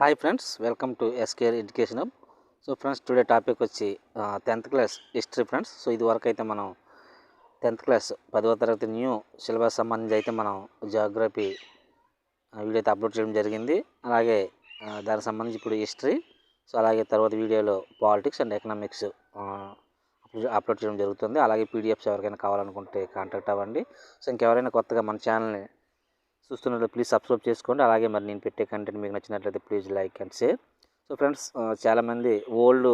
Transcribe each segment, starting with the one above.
Hi friends, welcome to SKR education hub. So friends, today topic వచ్చి 10th class history friends. So ఇది వరకు అయితే మనం 10th class 10వ తరగతి న్యూ సిలబస్ సంబంధించి అయితే మనం జాగ్రఫీ వీడియో అయితే అప్లోడ్ చేయడం జరిగింది. అలాగే దానికి సంబంధించి ఇప్పుడు హిస్టరీ, సో అలాగే తర్వాత వీడియోలో పాలిటిక్స్ అండ్ ఎకనామిక్స్ అప్లోడ్ చేయడం జరుగుతుంది. అలాగే పీడిఎఫ్స్ ఎవరికైనా కావాలనుకుంటే కాంటాక్ట్ అవ్వండి. సో ఇంకెవరైనా కొత్తగా మన ఛానల్ని చూస్తున్నట్లు ప్లీజ్ సబ్స్క్రైబ్ చేసుకోండి. అలాగే మరి నేను పెట్టే కంటెంట్ మీకు నచ్చినట్లయితే please like and share. So friends, చాలామంది ఓల్డ్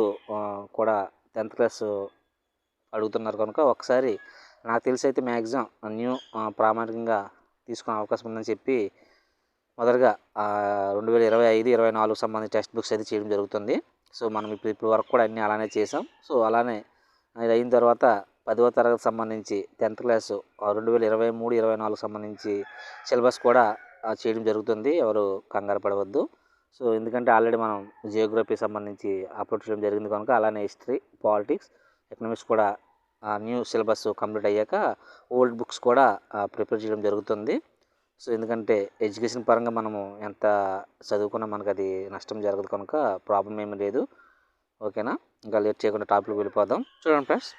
కూడా 10th క్లాస్ అడుగుతున్నారు కనుక ఒకసారి నాకు తెలిసి అయితే మ్యాక్సిమం న్యూ ప్రామాణికంగా తీసుకునే అవకాశం ఉందని చెప్పి మొదటగా 2025-24 సంబంధించిన టెక్స్ట్ బుక్స్ అయితే చేయడం జరుగుతుంది. సో మనం ఇప్పుడు వరకు కూడా అన్నీ అలానే చేసాం. సో అలానే ఇది అయిన తర్వాత 10వ తరగతి సంబంధించి 10th క్లాసు 2023-24 సంబంధించి సిలబస్ కూడా చేయడం జరుగుతుంది. ఎవరు కంగారు పడవద్దు. సో ఎందుకంటే ఆల్రెడీ మనం జియోగ్రఫీ సంబంధించి అప్లోడ్ చేయడం జరిగింది కనుక అలానే హిస్టరీ, పాలిటిక్స్, ఎకనామిక్స్ కూడా న్యూ సిలబస్ కంప్లీట్ అయ్యాక ఓల్డ్ బుక్స్ కూడా ప్రిపేర్ చేయడం జరుగుతుంది. సో ఎందుకంటే ఎడ్యుకేషన్ పరంగా మనము ఎంత చదువుకున్నా మనకు అది నష్టం జరగదు కనుక ప్రాబ్లం ఏమీ లేదు. ఓకేనా, ఇంకా లేట్ చేయకుండా టాపిక్కి వెళ్ళిపోదాం. చూడండి ఫ్రెండ్స్,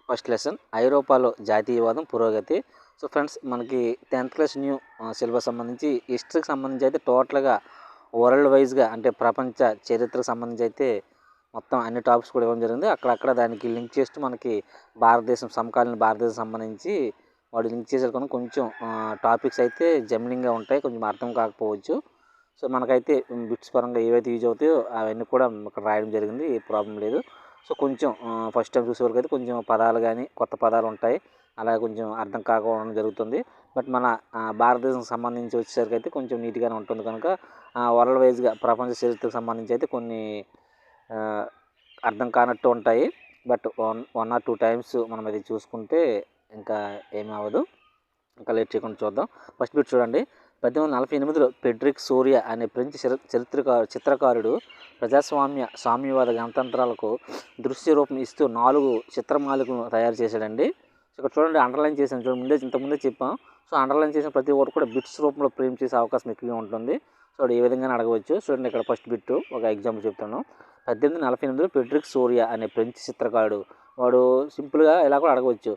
ఫస్ట్ లెసన్ ఐరోపాలో జాతీయవాదం పురోగతి. సో ఫ్రెండ్స్, మనకి 10th క్లాస్ న్యూ సిలబస్ సంబంధించి హిస్టరీకి సంబంధించి అయితే టోటల్గా వరల్డ్ వైజ్గా అంటే ప్రపంచ చరిత్రకు సంబంధించి అయితే మొత్తం అన్ని టాపిక్స్ కూడా ఇవ్వడం జరిగింది. అక్కడక్కడ దానికి లింక్ చేస్తూ మనకి భారతదేశం, సమకాలీన భారతదేశం సంబంధించి వాడు లింక్ చేసారు కనుక కొంచెం టాపిక్స్ అయితే జమినింగ్గా ఉంటాయి, కొంచెం అర్థం కాకపోవచ్చు. సో మనకైతే బిట్స్ పరంగా ఏవైతే యూజ్ అవుతాయో అవన్నీ కూడా ఇక్కడ రాయడం జరిగింది, ఏ ప్రాబ్లం లేదు. సో కొంచెం ఫస్ట్ టైం చూసే వరకు అయితే కొంచెం పదాలు కానీ కొత్త పదాలు ఉంటాయి, అలాగే కొంచెం అర్థం కాకపోవడం జరుగుతుంది. బట్ మన భారతదేశం సంబంధించి వచ్చేసరికి అయితే కొంచెం నీట్గానే ఉంటుంది కనుక వరల్డ్ వైజ్గా ప్రపంచ చరిత్రకు సంబంధించి అయితే కొన్ని అర్థం కానట్టు ఉంటాయి. But one or two times మనం అది చూసుకుంటే ఇంకా ఏమీ అవ్వదు. ఇంకా లేట్ చేయకుండా చూద్దాం. ఫస్ట్ బిట్ చూడండి. 1848లో ఫెడ్రిక్ సోరియా అనే ఫ్రెంచ్ చిత్రకారుడు సామ్యవాద గణతంత్రాలకు దృశ్య రూపం ఇస్తూ 4 చిత్రమాలికలను తయారు చేశాడండి. సో ఇక్కడ చూడండి, అండర్లైన్ చేశాను చూడండి, ఇంతకుముందే చెప్పాం. సో అండర్లైన్ చేసిన ప్రతి ఒక్కటి కూడా బిట్స్ రూపంలో ఫ్రేమ్ చేసే అవకాశం ఎక్కువగా ఉంటుంది. సో ఏ విధంగా అడగవచ్చు. చూడండి, ఇక్కడ ఫస్ట్ బిట్ ఒక ఎగ్జాంపుల్ చెప్తాను. 1848లో ఫెడ్రిక్ సోరియా అనే ఫ్రెంచ్ చిత్రకారుడు, వాడు సింపుల్గా ఇలా కూడా అడగవచ్చు.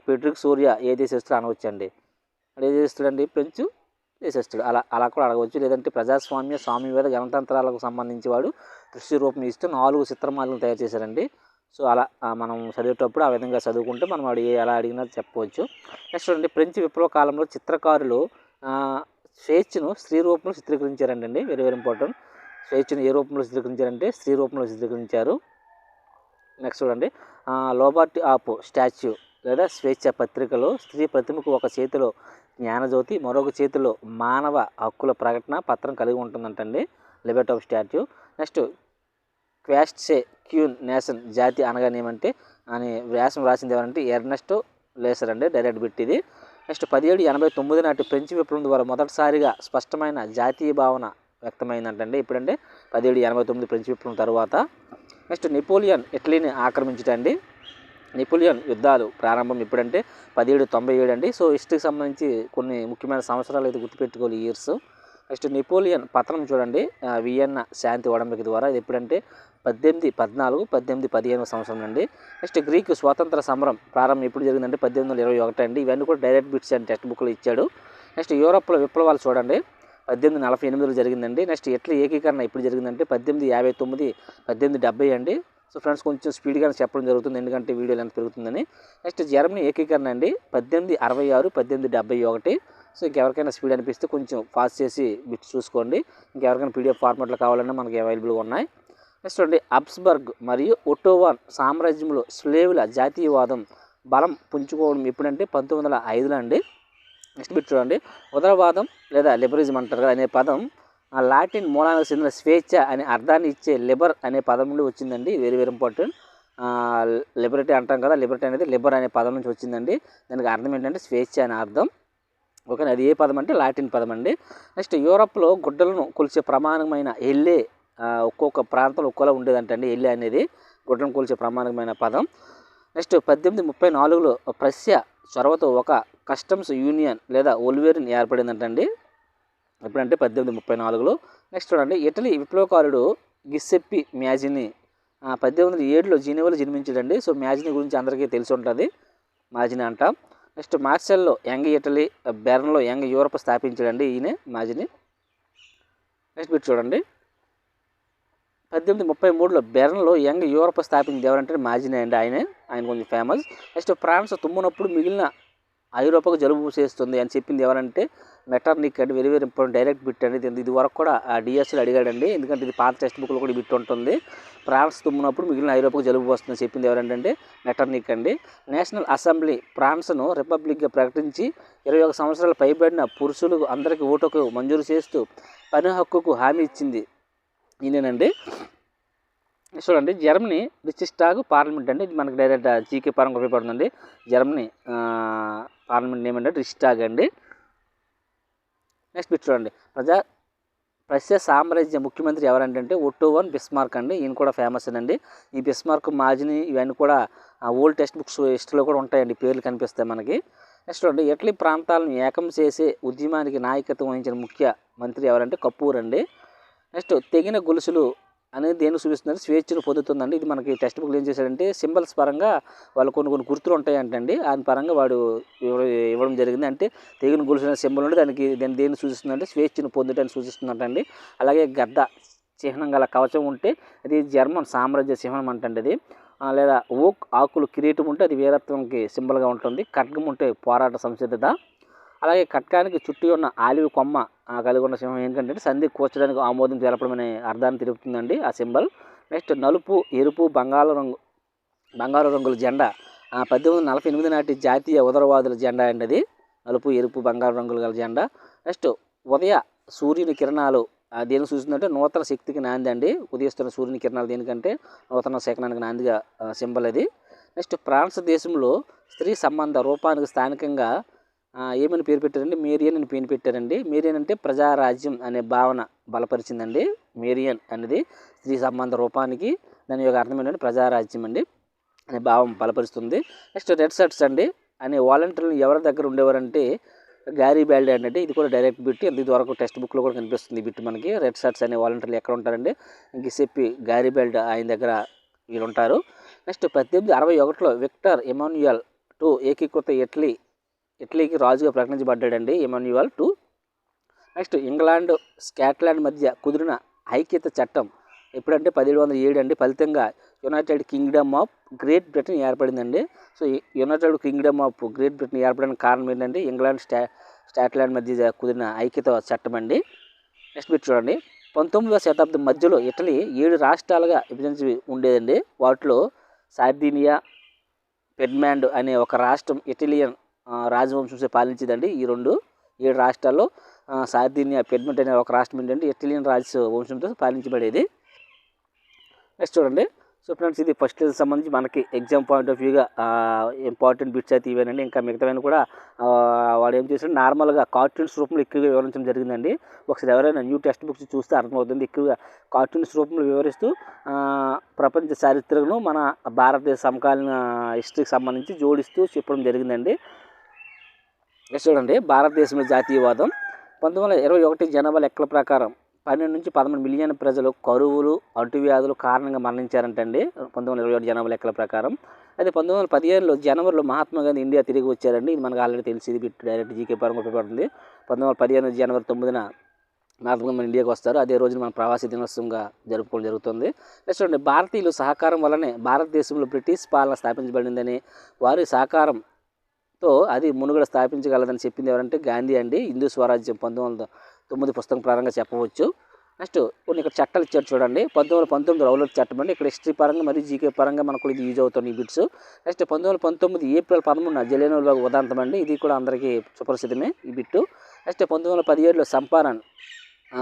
ఫెడ్రిక్ సోరియా ఏ దేశస్తుడు అనవచ్చండి. ఏ దేశస్తుడండి? ఫ్రెంచ్ దేశస్తుడు. అలా కూడా అడగవచ్చు. లేదంటే సామ్యవాద గణతంత్రాలకు సంబంధించి వాడు దృశ్య రూపం ఇస్తూ 4 చిత్రమాలను తయారు చేశారండి. సో అలా మనం చదివేటప్పుడు ఆ విధంగా చదువుకుంటే మనం వాడు ఎలా అడిగినా చెప్పవచ్చు. నెక్స్ట్ చూడండి, ఫ్రెంచ్ విప్లవ కాలంలో చిత్రకారులు స్వేచ్ఛను స్త్రీ రూపంలో చిత్రీకరించారండి. Very very important. స్వేచ్ఛను ఏ రూపంలో చిత్రీకరించారంటే స్త్రీ రూపంలో చిత్రీకరించారు. నెక్స్ట్ చూడండి, లోబర్టీ ఆఫ్ స్టాచ్యూ లేదా స్వేచ్ఛ పత్రికలో స్త్రీ ప్రతిమకు ఒక చేతిలో జ్ఞానజ్యోతి, మరొక చేతిలో మానవ హక్కుల ప్రకటన పత్రం కలిగి ఉంటుందంటండి, లిబర్టీ ఆఫ్ స్టాచ్యూ. నెక్స్ట్ క్వాస్ట్సే క్యూన్ నేషన్, జాతి అనగానేమంటే అని వ్యాసం రాసింది ఎవరంటే ఎర్నెస్ట్ లేసర్ అండి. డైరెక్ట్ బిట్ ఇది. నెక్స్ట్ 1789 నాటి ఫ్రెంచ్ విప్లవం ద్వారా మొదటిసారిగా స్పష్టమైన జాతీయ భావన వ్యక్తమైందంటండి. ఇప్పుడంటే 1789 ఫ్రెంచ్ విప్లవం తర్వాత. నెక్స్ట్ నెపోలియన్ ఇటలీని ఆక్రమించటండి. నెపోలియన్ యుద్ధాలు ప్రారంభం ఎప్పుడంటే 1797 అండి. సో హిస్టరీకి సంబంధించి కొన్ని ముఖ్యమైన సంవత్సరాలు అయితే గుర్తుపెట్టుకోవాలి, ఇయర్స్. నెక్స్ట్ నెపోలియన్ పతనం చూడండి, వియన్నా శాంతి ఒడంబడిక ద్వారా. ఇది ఎప్పుడంటే 1814, 1815 సంవత్సరం అండి. నెక్స్ట్ గ్రీకు స్వాతంత్ర సమరం ప్రారంభం ఎప్పుడు జరిగిందంటే 1821 అండి. ఇవన్నీ కూడా డైరెక్ట్ బిట్స్ అండ్ టెక్స్ట్ బుక్లో ఇచ్చాడు. నెక్స్ట్ యూరోప్లో విప్లవాలు చూడండి, 1848లో జరిగిందండి. నెక్స్ట్ ఇటలీ ఏకీకరణ ఎప్పుడు జరిగిందంటే 1859, 1870 అండి. సో ఫ్రెండ్స్, కొంచెం స్పీడ్గా చెప్పడం జరుగుతుంది ఎందుకంటే వీడియో లెంత్ పెరుగుతుందని. నెక్స్ట్ జర్మనీ ఏకీకరణ అండి 1866, 1871. సో ఇంకెవరికైనా స్పీడ్ అనిపిస్తే కొంచెం ఫాస్ట్ చేసి బిట్స్ చూసుకోండి. ఇంకెవరికైనా పీడిఎఫ్ ఫార్మాట్లో కావాలన్నా మనకి అవైలబుల్గా ఉన్నాయి. నెక్స్ట్ చూడండి, అబ్స్బర్గ్ మరియు ఒట్టోవాన్ సామ్రాజ్యంలో స్లేవుల జాతీయవాదం బలం పుంజుకోవడం ఎప్పుడంటే 1905లో అండి. నెక్స్ట్ బిట్ చూడండి, ఉదారవాదం లేదా లిబరలిజం అంటారు కదా అనే పదం లాటిన్ మూలానికి చెందిన స్వేచ్ఛ అనే అర్థాన్ని ఇచ్చే లిబర్ అనే పదం నుండి వచ్చిందండి. Very very important. లిబర్టీ అంటాం కదా, లిబర్టీ అనేది లిబర్ అనే పదం నుంచి వచ్చిందండి. దానికి అర్థం ఏంటంటే స్వేచ్ఛ అనే అర్థం. ఓకే, అది ఏ పదం అంటే లాటిన్ పదం అండి. నెక్స్ట్ యూరోప్లో గుడ్డలను కొలిచే ప్రమాణమైన ఎల్లే ఒక్కొక్క ప్రాంతంలో ఒక్కోలా ఉండేదంటండి. ఎల్లే అనేది గుడ్డలను కొలిచే ప్రమాణమైన పదం. నెక్స్ట్ 1834లో ప్రస్యా చొరవతో ఒక కస్టమ్స్ యూనియన్ లేదా ఒలివేరిన్ ఏర్పడిందంటండి. ఎప్పుడంటే 1834లో నెక్స్ట్ చూడండి, ఇటలీ విప్లవకారుడు గిస్సెప్పి మ్యాజిని 1807లో జెనీవాలో జన్మించాడండి. సో మ్యాజిని గురించి అందరికీ తెలిసి ఉంటుంది, మాజిని అంటాం. నెక్స్ట్ మార్సెల్లో యంగ్ ఇటలీ, బెర్న్లో యంగ్ యూరప్ స్థాపించాడండి ఈయన మాజిని. నెక్స్ట్ మీరు చూడండి, 1833లో బెర్న్లో యంగ్ యూరప్ స్థాపించింది ఎవరంటే మాజిని అండి. ఆయన కొంచెం ఫేమస్. నెక్స్ట్ ఫ్రాన్స్ తుమ్మునప్పుడు మిగిలిన ఐరోపాకు జలుబు చేస్తుంది అని చెప్పింది ఎవరంటే మెటర్నిక్ అండి. Very very important direct bit అండి. ఇది వరకు కూడా డిఎస్లో అడిగాడండి, ఎందుకంటే ఇది పాత టెక్స్ట్ బుక్లో కూడా బిట్ ఉంటుంది. ఫ్రాన్స్ తుమ్మునప్పుడు మిగిలిన ఐరోపాకు జలుబు వస్తుందని చెప్పింది ఎవరంటే మెటర్నిక్ అండి. నేషనల్ అసెంబ్లీ ఫ్రాన్స్ను రిపబ్లిక్గా ప్రకటించి 21 సంవత్సరాలు పైబడిన పురుషులు అందరికీ ఓటుకు మంజూరు చేస్తూ పని హక్కుకు హామీ ఇచ్చింది ఈయనేనండి. చూడండి, జర్మనీ రిచ్స్టాగ్ పార్లమెంట్ అండి. ఇది మనకి డైరెక్ట్ జీకే పరంగా ఉపయోగపడుతుందండి. జర్మనీ పార్లమెంట్ నేమ్ అంటే రిచ్స్టాగ్ అండి. నెక్స్ట్ బిట్ చూడండి, ప్రస్య సామ్రాజ్య ముఖ్యమంత్రి ఎవరంటే ఒట్టో వన్ బిస్మార్క్ అండి. ఈయన కూడా ఫేమస్ అండి. ఈ బిస్మార్క్, మాజిని ఇవన్నీ కూడా ఓల్డ్ టెక్స్ట్ బుక్స్ హిస్టరీలో కూడా ఉంటాయండి, పేర్లు కనిపిస్తాయి మనకి. నెక్స్ట్ చూడండి, ఇటలీ ప్రాంతాలను ఏకం చేసే ఉద్యమానికి నాయకత్వం వహించిన ముఖ్య మంత్రి ఎవరంటే కపూర్ అండి. నెక్స్ట్ తెగిన గొలుసులు అనేది దేనికి చూపిస్తుందంటే స్వేచ్ఛను పొందుతుందండి. ఇది మనకి టెక్స్ట్ బుక్లు ఏం చేశాడంటే సింబల్స్ పరంగా వాళ్ళు కొన్ని గుర్తులు ఉంటాయంటండి, దాని పరంగా వాడు ఇవ్వడం జరిగింది. అంటే తెగిన గొలుసు అనే సింబల్ ఉంటే దేన్ని సూచిస్తుందంటే స్వేచ్ఛను పొందుటని సూచిస్తుందంటండి. అలాగే గద్ద చిహ్నం గల కవచం ఉంటే అది జర్మన్ సామ్రాజ్య చిహ్నం అంటండి అది. లేదా ఓక్ ఆకులు కిరీటం ఉంటే అది వీరత్వంకి సింబల్గా ఉంటుంది. ఖడ్గం ఉంటే పోరాట సంసిద్ధత. అలాగే ఖడ్గానికి చుట్టూ ఉన్న ఆలివ్ కొమ్మ కలిగి ఉన్న సింహం ఏంటంటే సంధి కూర్చడానికి ఆమోదం తెలపడం అనే అర్థాన్ని తెలుపుతుందండి ఆ సింబల్. నెక్స్ట్ నలుపు, ఎరుపు, బంగారు రంగుల జెండా 1848 నాటి జాతీయ ఉదరవాదుల జెండా అండి అది. నలుపు, ఎరుపు, బంగారు రంగులు గల జెండా. నెక్స్ట్ ఉదయ సూర్యుని కిరణాలు దేనికి సూచిస్తుందంటే నూతన శక్తికి నాంది అండి. ఉదయిస్తున్న సూర్యుని కిరణాలు దేనికంటే నూతన శకనానికి నాందిగా సింబల్ అది. నెక్స్ట్ ఫ్రాన్స్ దేశంలో స్త్రీ సంబంధ రూపానికి స్థానికంగా ఏమని పేరు పెట్టారండి, మేరియన్ అని పేరు పెట్టారండి. మేరియన్ అంటే ప్రజారాజ్యం అనే భావన బలపరిచిందండి. మేరియన్ అనేది స్త్రీ సంబంధ రూపానికి దాని యొక్క అర్థం ఏంటంటే ప్రజారాజ్యం అండి అనే భావం బలపరుస్తుంది. నెక్స్ట్ రెడ్ షర్ట్స్ అండి అనే వాలంటీర్లు ఎవరి దగ్గర ఉండేవారంటే గ్యారిబాల్డి అంటే ఇది కూడా డైరెక్ట్ బిట్. ఇది వరకు టెక్స్ట్ బుక్లో కూడా కనిపిస్తుంది బిట్ మనకి. రెడ్ షర్ట్స్ అనే వాలంటీర్లు ఎక్కడ ఉంటారండి, గిసెప్పి గ్యారిబాల్డి ఆయన దగ్గర వీళ్ళు ఉంటారు. నెక్స్ట్ 1861లో విక్టర్ ఎమాన్యుయల్ II ఏకీకృత ఇటలీకి రాజుగా ప్రకటించబడ్డాడండి Emmanuel II. Next England Scotland మధ్య కుదిరిన ఐక్యత చట్టం ఎప్పుడంటే 1707 అండి. ఫలితంగా United Kingdom of Great Britain ఏర్పడిందండి. So United Kingdom of Great Britain ఏర్పడడానికి కారణం ఏంటంటే ఇంగ్లాండ్ స్కాట్లాండ్ మధ్య కుదిరిన ఐక్యత చట్టం అండి. నెక్స్ట్ మీరు చూడండి, 19వ శతాబ్దం మధ్యలో ఇటలీ 7 రాష్ట్రాలుగా విభజించి ఉండేదండి. వాటిలో సార్దీనియా, పెడ్మాండ్ అనే ఒక రాష్ట్రం ఇటాలియన్ రాజవంశం పాలించేదండి. ఈ 7 రాష్ట్రాల్లో సార్దీనియా, పెడ్మాండ్ అనే ఒక రాష్ట్రం ఏంటంటే ఇటాలియన్ రాజవంశంతో పాలించబడేది. నెక్స్ట్ చూడండి, సో ఫ్రెండ్స్ ఇది ఫస్ట్ లెసన్ సంబంధించి మనకి ఎగ్జామ్ పాయింట్ ఆఫ్ వ్యూగా ఇంపార్టెంట్ బిట్స్ అయితే ఇవేనండి. ఇంకా మిగతావన్నీ కూడా వాడు ఏం చేశాడు నార్మల్గా కార్టూన్స్ రూపంలో ఎక్కువగా వివరించడం జరిగిందండి. ఒకసారి ఎవరైనా న్యూ టెక్స్ట్ బుక్స్ చూస్తే అర్థమవుతుంది. ఎక్కువగా కార్టూన్స్ రూపంలో వివరిస్తూ ప్రపంచ చారిత్రను మన భారతదేశ సమకాలీన హిస్టరీకి సంబంధించి జోడిస్తూ చెప్పడం జరిగిందండి. నెక్స్ట్ చూడండి, భారతదేశంలో జాతీయవాదం 1921 జనాభా లెక్కల ప్రకారం 12 నుంచి 13 మిలియన్ ప్రజలు కరువులు, అంటువ్యాధులు కారణంగా మరణించారంటండి 1921 జనాభా లెక్కల ప్రకారం. అయితే 1915లో జనవరిలో మహాత్మా గాంధీ ఇండియా తిరిగి వచ్చారండి. ఇది మనకు ఆల్రెడీ తెలిసింది, బిట్ డైరెక్ట్ జీకే పరంగా ఉపయోగపడుతుంది. 1915 జనవరి 9న మహాత్మా గాంధీ ఇండియాకి వస్తారు. అదే రోజున మన ప్రవాసీ దినోత్సవంగా జరుపుకోవడం జరుగుతుంది. నెక్స్ట్ చూడండి, భారతీయులు సహకారం వల్లనే భారతదేశంలో బ్రిటిష్ పాలన స్థాపించబడిందని, వారి సహకారంతో అది మునుగడ స్థాపించగలదని చెప్పింది ఎవరంటే గాంధీ అండి. హిందూ స్వరాజ్యం 1909 పుస్తకం ప్రారంభంగా చెప్పవచ్చు. నెక్స్ట్ కొన్ని ఇక్కడ చట్టాలు ఇచ్చారు చూడండి. 1919 రౌలట్ చట్టం అండి. ఇక్కడ హిస్టరీ పరంగా మరియు జీకే పరంగా మనకు ఇది యూజ్ అవుతుంది ఈ బిట్స్. నెక్స్ట్ 1919 ఏప్రిల్ 13న జలియన్వాలా బాగ్ ఉదంతం అండి. ఇది కూడా అందరికీ సుపరిచితమే ఈ బిట్టు. నెక్స్ట్ 1917లో చంపారణ్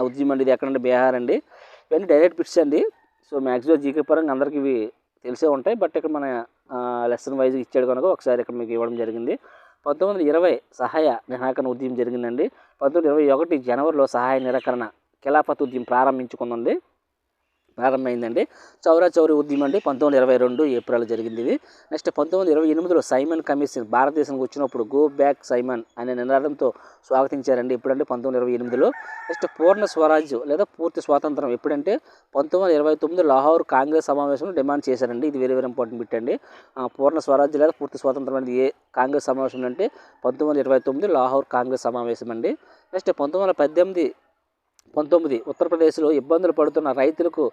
ఉద్యమం అండి. ఇది ఎక్కడంటే బీహార్ అండి. ఇవన్నీ డైరెక్ట్ బిట్స్ అండి. సో మ్యాక్సిమం జీకే పరంగా అందరికీ ఇవి తెలిసే ఉంటాయి. బట్ ఇక్కడ మన లెసన్ వైజ్ ఇచ్చాడు కనుక ఒకసారి ఇక్కడ మీకు ఇవ్వడం జరిగింది. 1920 సహాయ నిరాకరణ ఉద్యమం జరిగిందండి. 1921 జనవరిలో సహాయ నిరాకరణ ఖిలాఫత్ ఉద్యమం ప్రారంభించుకుంది. ప్రారంభమైందండి. చౌరా చౌరీ ఉద్యమం అండి 1922 ఏప్రిల్ జరిగింది ఇది. నెక్స్ట్ 1928లో సైమన్ కమిషన్ భారతదేశానికి వచ్చినప్పుడు గో బ్యాక్ సైమన్ అనే నినాదంతో స్వాగతించారండి. ఎప్పుడంటే 1928లో. నెక్స్ట్ పూర్ణ స్వరాజ్యం లేదా పూర్తి స్వాతంత్రం ఎప్పుడంటే 1929 లాహోర్ కాంగ్రెస్ సమావేశంలో డిమాండ్ చేశారండి. ఇది వెరీ వెరీ ఇంపార్టెంట్ బిట్ అండి. పూర్ణ స్వరాజ్యం లేదా పూర్తి స్వాతంత్రం అనేది ఏ కాంగ్రెస్ సమావేశం అంటే 1929 లాహోర్ కాంగ్రెస్ సమావేశం అండి. నెక్స్ట్ 1919 ఉత్తరప్రదేశ్లో ఇబ్బందులు పడుతున్న రైతులకు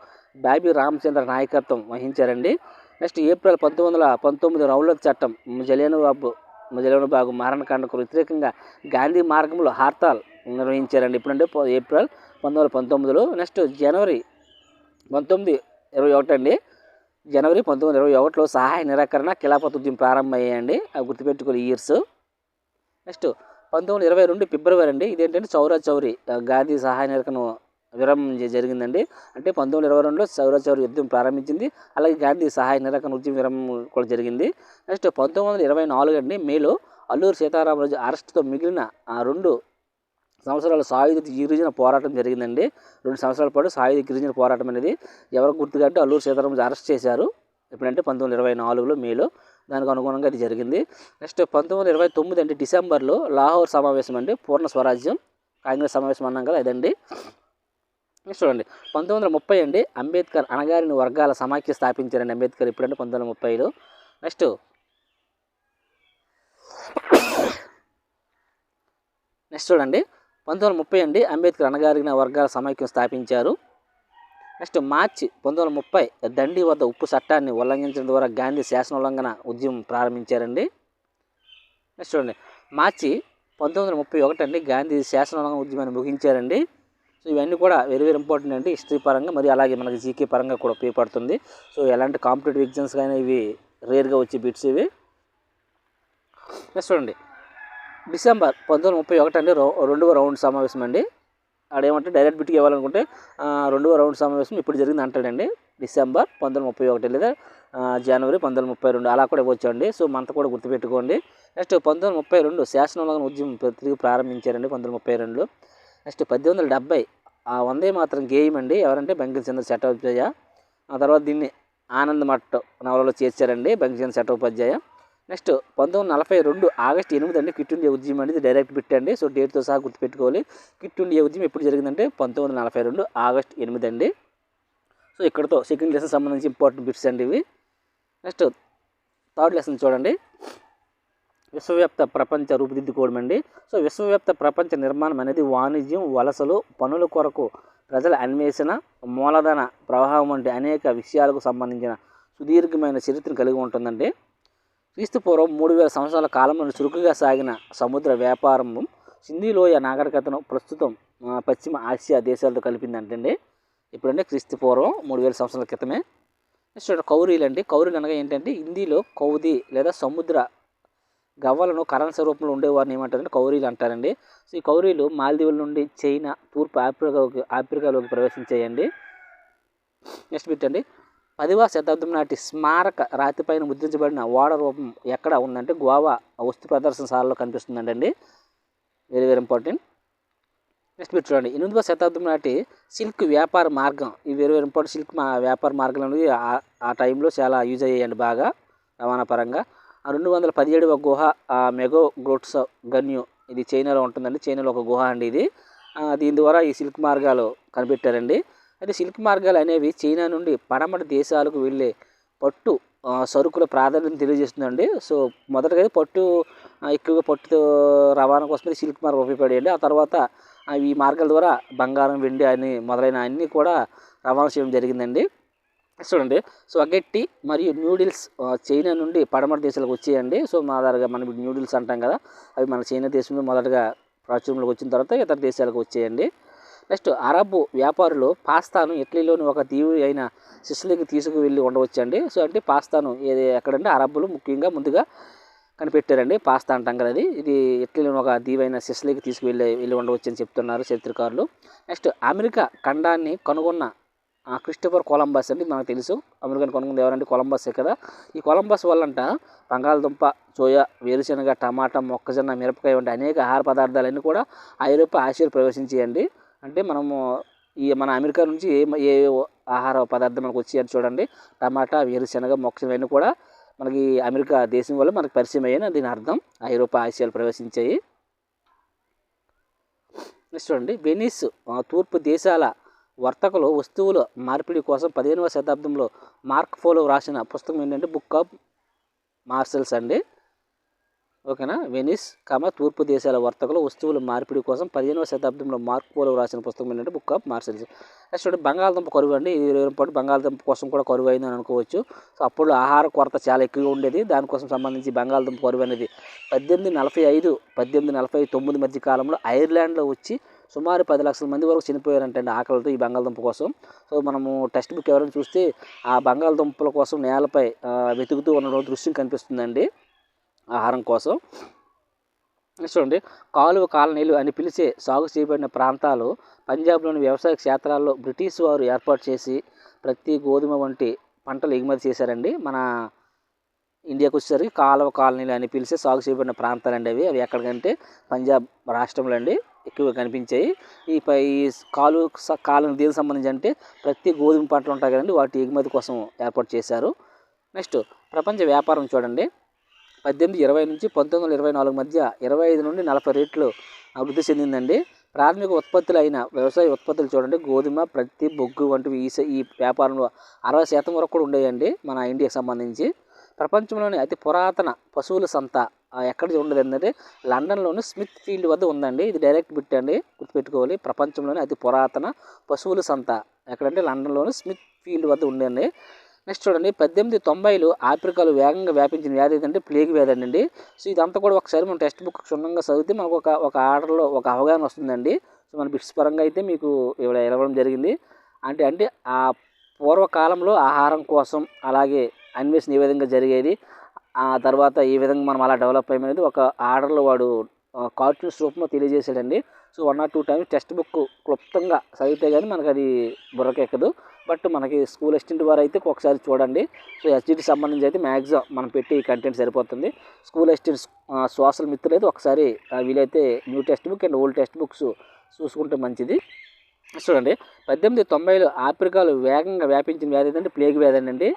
బాబీ రామచంద్ర నాయకత్వం వహించారండి. నెక్స్ట్ ఏప్రిల్ 1919 రౌలత్ చట్టం జలియన్వాలాబాగ్ మారణకాండకు వ్యతిరేకంగా గాంధీ మార్గంలో హర్తాల్ నిర్వహించారండి. ఇప్పుడంటే ఏప్రిల్ 1919లో. నెక్స్ట్ జనవరి 1921 అండి. జనవరి 1921లో సహాయ నిరాకరణ ఖిలాఫత్ ఉద్యమం ప్రారంభమయ్యాయండి. అవి గుర్తుపెట్టుకుని ఇయర్స్. నెక్స్ట్ 1922 ఫిబ్రవరి అండి. ఇదేంటంటే చౌరా చౌరీ గాంధీ సహాయ నిరాకరణ విరామం జరిగిందండి. అంటే 1922లో చౌరా చౌరీ యుద్ధం ప్రారంభించింది. అలాగే గాంధీ సహాయ నిరాకరణ ఉద్యమం విరామం కూడా జరిగింది. నెక్స్ట్ 1924 అండి మేలో అల్లూరి సీతారామరాజు అరెస్టుతో మిగిలిన 2 సంవత్సరాల సాయుధ గిరిజన పోరాటం జరిగిందండి. 2 సంవత్సరాల పాటు సాయుధ గిరిజన పోరాటం అనేది ఎవరికి గుర్తుగా అంటే అల్లూరి సీతారామరాజు అరెస్ట్ చేశారు. ఎప్పుడంటే 1924లో మేలో. దానికి అనుగుణంగా అది జరిగింది. నెక్స్ట్ 1929 అంటే డిసెంబర్లో లాహోర్ సమావేశం అండి. పూర్ణ స్వరాజ్యం కాంగ్రెస్ సమావేశం అన్నాం కదా ఇదండి. నెక్స్ట్ చూడండి 1930 అండి అంబేద్కర్ అణగారిన వర్గాల సమాఖ్య స్థాపించారండి అంబేద్కర్. ఎప్పుడంటే 1930లో. నెక్స్ట్ చూడండి 1930 అండి అంబేద్కర్ అణగారిన వర్గాల సమాఖ్యం స్థాపించారు. నెక్స్ట్ మార్చి 1930 దండి వద్ద ఉప్పు చట్టాన్ని ఉల్లంఘించడం ద్వారా గాంధీ శాసన ఉల్లంఘన ఉద్యమం ప్రారంభించారండి. నెక్స్ట్ చూడండి మార్చి 1931 అండి గాంధీ శాసన ఉల్లంఘన ఉద్యమాన్ని ముగించారండి. సో ఇవన్నీ కూడా వెరీ వెరీ ఇంపార్టెంట్ అండి హిస్టరీ పరంగా, మరియు అలాగే మనకి జీకే పరంగా కూడా ఉపయోగపడుతుంది. సో ఎలాంటి కాంపిటేటివ్ ఎగ్జామ్స్ కానీ ఇవి రేర్గా వచ్చే బిట్స్ ఇవి. నెక్స్ట్ చూడండి డిసెంబర్ 1931 అండి 2వ రౌండ్ సమావేశం అండి. ఆడేమంటే డైరెక్ట్ బిట్కి ఇవ్వాలనుకుంటే 2వ రౌండ్ సమావేశం ఇప్పుడు జరిగింది అంటాడండి. డిసెంబర్ 1931 లేదా జనవరి 1932 అలా కూడా ఇవ్వచ్చు అండి. సో మంత్ కూడా గుర్తుపెట్టుకోండి. నెక్స్ట్ 1932 శాసన ఉల్లంఘన ఉద్యమం తిరిగి ప్రారంభించారండి 1932. నెక్స్ట్ 1870 వందే మాత్రం గేయం అండి. ఎవరంటే బంకించంద్ర చట్టోపాధ్యాయ. ఆ తర్వాత దీన్ని ఆనంద్ మఠ్ నవలలో చేర్చారండి బంకించంద్ర చట్టోపాధ్యాయ. నెక్స్ట్ 1942 ఆగస్టు 8 అండి క్విట్ ఇండియా ఉద్యమం అనేది డైరెక్ట్ పెట్టండి. సో డేట్తో సహా గుర్తుపెట్టుకోవాలి. క్విట్ ఇండియా ఉద్యమం ఎప్పుడు జరిగిందంటే 1942 ఆగస్టు 8 అండి. సో ఇక్కడతో సెకండ్ లెసన్ సంబంధించి ఇంపార్టెంట్ బిట్స్ అండి ఇవి. నెక్స్ట్ థర్డ్ లెసన్ చూడండి విశ్వవ్యాప్త ప్రపంచ రూపుదిద్దుకోవడం అండి. సో విశ్వవ్యాప్త ప్రపంచ నిర్మాణం అనేది వాణిజ్యం, వలసలు, పనుల కొరకు ప్రజల అన్వేషణ, మూలధన ప్రవాహం వంటి అనేక విషయాలకు సంబంధించిన సుదీర్ఘమైన చరిత్రను కలిగి ఉంటుందండి. క్రీస్తుపూర్వం 3000 సంవత్సరాల కాలంలో చురుకుగా సాగిన సముద్ర వ్యాపారం సింధులోయ నాగరికతను ప్రస్తుతం పశ్చిమ ఆసియా దేశాలతో కలిపిందంటండి. ఇప్పుడంటే క్రీస్తుపూర్వం 3000 సంవత్సరాల క్రితమే. నెక్స్ట్ కౌరీలు అండి. కౌరీలు అనగా ఏంటంటే హిందీలో కౌది లేదా సముద్ర గవ్వలను కరెన్సీ రూపంలో ఉండేవారిని ఏమంటారంటే కౌరీలు అంటారండి. సో ఈ కౌరీలు మాల్దీవుల నుండి చైనా, తూర్పు ఆఫ్రికాలోకి ప్రవేశించాయండి. నెక్స్ట్ బిట్ అండి 10వ శతాబ్దం నాటి స్మారక రాతిపైన ముద్రించబడిన ఓడ రూపం ఎక్కడ ఉందంటే గోవా వస్తు ప్రదర్శనశాలలో కనిపిస్తుందండి. Very very important. Next bit చూడండి 8వ శతాబ్దం నాటి సిల్క్ వ్యాపార మార్గం. ఈ వెరీ వెరీ ఇంపార్టెంట్. సిల్క్ వ్యాపార మార్గం అనేది ఆ టైంలో చాలా యూజ్ అయ్యాయండి బాగా రవాణా పరంగా. 217వ గుహ మెగో గ్రోట్స్ గన్యూ ఇది చైనాలో ఉంటుందండి. చైనాలో ఒక గుహ అండి ఇది. దీని ద్వారా ఈ సిల్క్ మార్గాలు కనిపెట్టారండి. అయితే సిల్క్ మార్గాలు అనేవి చైనా నుండి పడమటి దేశాలకు వెళ్ళే పట్టు సరుకుల ప్రాధాన్యతను తెలియజేస్తుందండి. సో మొదటగా పట్టు ఎక్కువగా పట్టు రవాణా కోసమే సిల్క్ మార్గం ఉపయోగపడేయండి. ఆ తర్వాత ఈ మార్గాల ద్వారా బంగారం, వెండి అని మొదలైన అన్నీ కూడా రవాణా చేయడం జరిగిందండి. చూడండి స్పగెట్టి మరియు న్యూడిల్స్ చైనా నుండి పడమటి దేశాలకు వచ్చేయండి. సో మాదిరిగా మనం న్యూడిల్స్ అంటాం కదా, అవి మన చైనా దేశంలో మొదటగా ప్రాచుర్యంలోకి వచ్చిన తర్వాత ఇతర దేశాలకు వచ్చేయండి. నెక్స్ట్ అరబ్ వ్యాపారులు పాస్తాను ఇటలీలోని ఒక దీవి అయిన సిసిలీకి తీసుకువెళ్ళి ఉండవచ్చండి. సో అంటే పాస్తాను ఎక్కడంటే అరబ్బులు ముఖ్యంగా ముందుగా కనిపెట్టారండి. పాస్తా అంటాం కదా, ఇది ఇటలీలోని ఒక దీవైన సిసిలీకి తీసుకువెళ్ళి ఉండవచ్చు అని చెప్తున్నారు చరిత్రకారులు. నెక్స్ట్ అమెరికా ఖండాన్ని కనుగొన్న క్రిస్టోఫర్ కొలంబస్ అండి. మనకు తెలుసు అమెరికాని కనుగొంది ఎవరంటే కొలంబస్సే కదా. ఈ కొలంబస్ వల్లంట బంగాళదుంప, సోయా, వేరుశనగ, టమాటా, మొక్కజొన్న, మిరపకాయ వంటి అనేక ఆహార పదార్థాలన్నీ కూడా ఐరోపా, ఆసియాలో ప్రవేశించాయండి. అంటే మనము మన అమెరికా నుంచి ఏ ఆహార పదార్థం మనకు వచ్చాయని చూడండి. టమాటా, వేరుశనగ, మొక్కజొన్న ఇవన్నీ కూడా మనకి అమెరికా దేశం వల్ల మనకు పరిచయం అయ్యాయని దీని అర్థం. ఐరోపా, ఆసియాలు ప్రవేశించాయి. నెక్స్ట్ చూడండి, వెనిస్ తూర్పు దేశాల వర్తకులు వస్తువుల మార్పిడి కోసం 15వ శతాబ్దంలో మార్క్ పోలో రాసిన పుస్తకం ఏంటంటే బుక్ ఆఫ్ మార్షల్స్ అండి. ఓకేనా. వెనిస్ తూర్పు దేశాల వర్తకులు వస్తువుల మార్పిడి కోసం 15వ శతాబ్దంలో మార్క్ పోలో రాసిన పుస్తకం ఏంటంటే బుక్ ఆఫ్ మార్షల్స్. నెక్స్ట్ చూడండి, బంగాళదుంప కరువు అండి. ఇది 20 పాటు బంగాళదుంప కోసం కూడా కరువు అయిందని అనుకోవచ్చు. సో అప్పుడు ఆహార కొరత చాలా ఎక్కువగా ఉండేది. దానికోసం సంబంధించి బంగాళదుంప కరువు అనేది 1845-1849 మధ్య కాలంలో ఐర్లాండ్లో వచ్చి సుమారు 10 లక్షల మంది వరకు చనిపోయారంటండి ఆకలితో ఈ బంగాళదుంప కోసం. సో మనము టెక్స్ట్ బుక్ ఎవరైనా చూస్తే ఆ బంగాళదుంపల కోసం నేలపై వెతుకుతూ ఉన్న దృశ్యం కనిపిస్తుందండి ఆహారం కోసం. చూడండి, కాలువ కాలనీలు అని పిలిచే సాగు చేయబడిన ప్రాంతాలు పంజాబ్లోని వ్యవసాయ క్షేత్రాల్లో బ్రిటిష్ వారు ఏర్పాటు చేసి ప్రతి గోధుమ వంటి పంటలు ఎగుమతి చేశారండి. మన ఇండియాకు వచ్చేసరికి కాలువ కాలనీలు అని పిలిచే సాగు చేయబడిన ప్రాంతాలు అండి అవి ఎక్కడికంటే పంజాబ్ రాష్ట్రంలో అండి ఎక్కువగా కనిపించాయి. ఈ కాలువ దేనికి సంబంధించి అంటే ప్రతి గోధుమ పంటలు ఉంటాయి కదండి, వాటి ఎగుమతి కోసం ఏర్పాటు చేశారు. నెక్స్ట్ ప్రపంచ వ్యాపారం చూడండి, 1820 నుంచి 1924 మధ్య 25 నుండి 40 రేట్లు అభివృద్ధి చెందిందండి. ప్రాథమిక ఉత్పత్తులు అయిన వ్యవసాయ ఉత్పత్తులు చూడండి, గోధుమ, ప్రత్తి, బొగ్గు వంటివి ఈ వ్యాపారంలో 60% వరకు కూడా ఉండేయండి మన ఇండియాకి సంబంధించి. ప్రపంచంలోని అతి పురాతన పశువుల సంత ఎక్కడ ఉండదు ఏంటంటే లండన్లోని స్మిత్ ఫీల్డ్ వద్ద ఉందండి. ఇది డైరెక్ట్ బిట్ అండి, గుర్తుపెట్టుకోవాలి. ప్రపంచంలోని అతి పురాతన పశువుల సంత ఎక్కడంటే లండన్లోని స్మిత్ ఫీల్డ్ వద్ద ఉందండి. నెక్స్ట్ చూడండి, 1890లో ఆఫ్రికాలో వేగంగా వ్యాపించిన వ్యాధి ఏంటంటే ప్లేగ్ వ్యాధి అండి. సో ఇదంతా కూడా ఒకసారి మనం టెక్స్ట్ బుక్ క్షుణ్ణంగా చదివితే మనకు ఒక ఆర్డర్లో ఒక అవగాహన వస్తుందండి. సో మన బిట్స్ పరంగా అయితే మీకు ఇవ్వడం జరిగింది. అంటే ఆ పూర్వకాలంలో ఆహారం కోసం అలాగే అన్వేషణ ఏ విధంగా జరిగేది, ఆ తర్వాత ఏ విధంగా మనం అలా డెవలప్ అయ్యేది ఒక ఆర్డర్లో వాడు కార్టూన్స్ రూపంలో తెలియజేశాడండి. So 1 or 2 times textbook క్లుప్తంగా చదివితే కానీ మనకు అది బుర్రకెక్కదు. బట్ మనకి స్కూల్ అసిస్టెంట్ వారు అయితే ఒకసారి చూడండి. సో ఎస్జిటి సంబంధించి అయితే మ్యాక్సిమం మనం పెట్టి కంటెంట్ సరిపోతుంది. స్కూల్ అసిస్టెంట్స్ సోషల్ మిత్రులు అయితే ఒకసారి వీలైతే new text book and old text books చూసుకుంటే మంచిది. చూడండి, 1890లో ఆఫ్రికాలో వేగంగా వ్యాపించిన వ్యాధి ఏంటంటే ప్లేగ్ వ్యాధి అండి.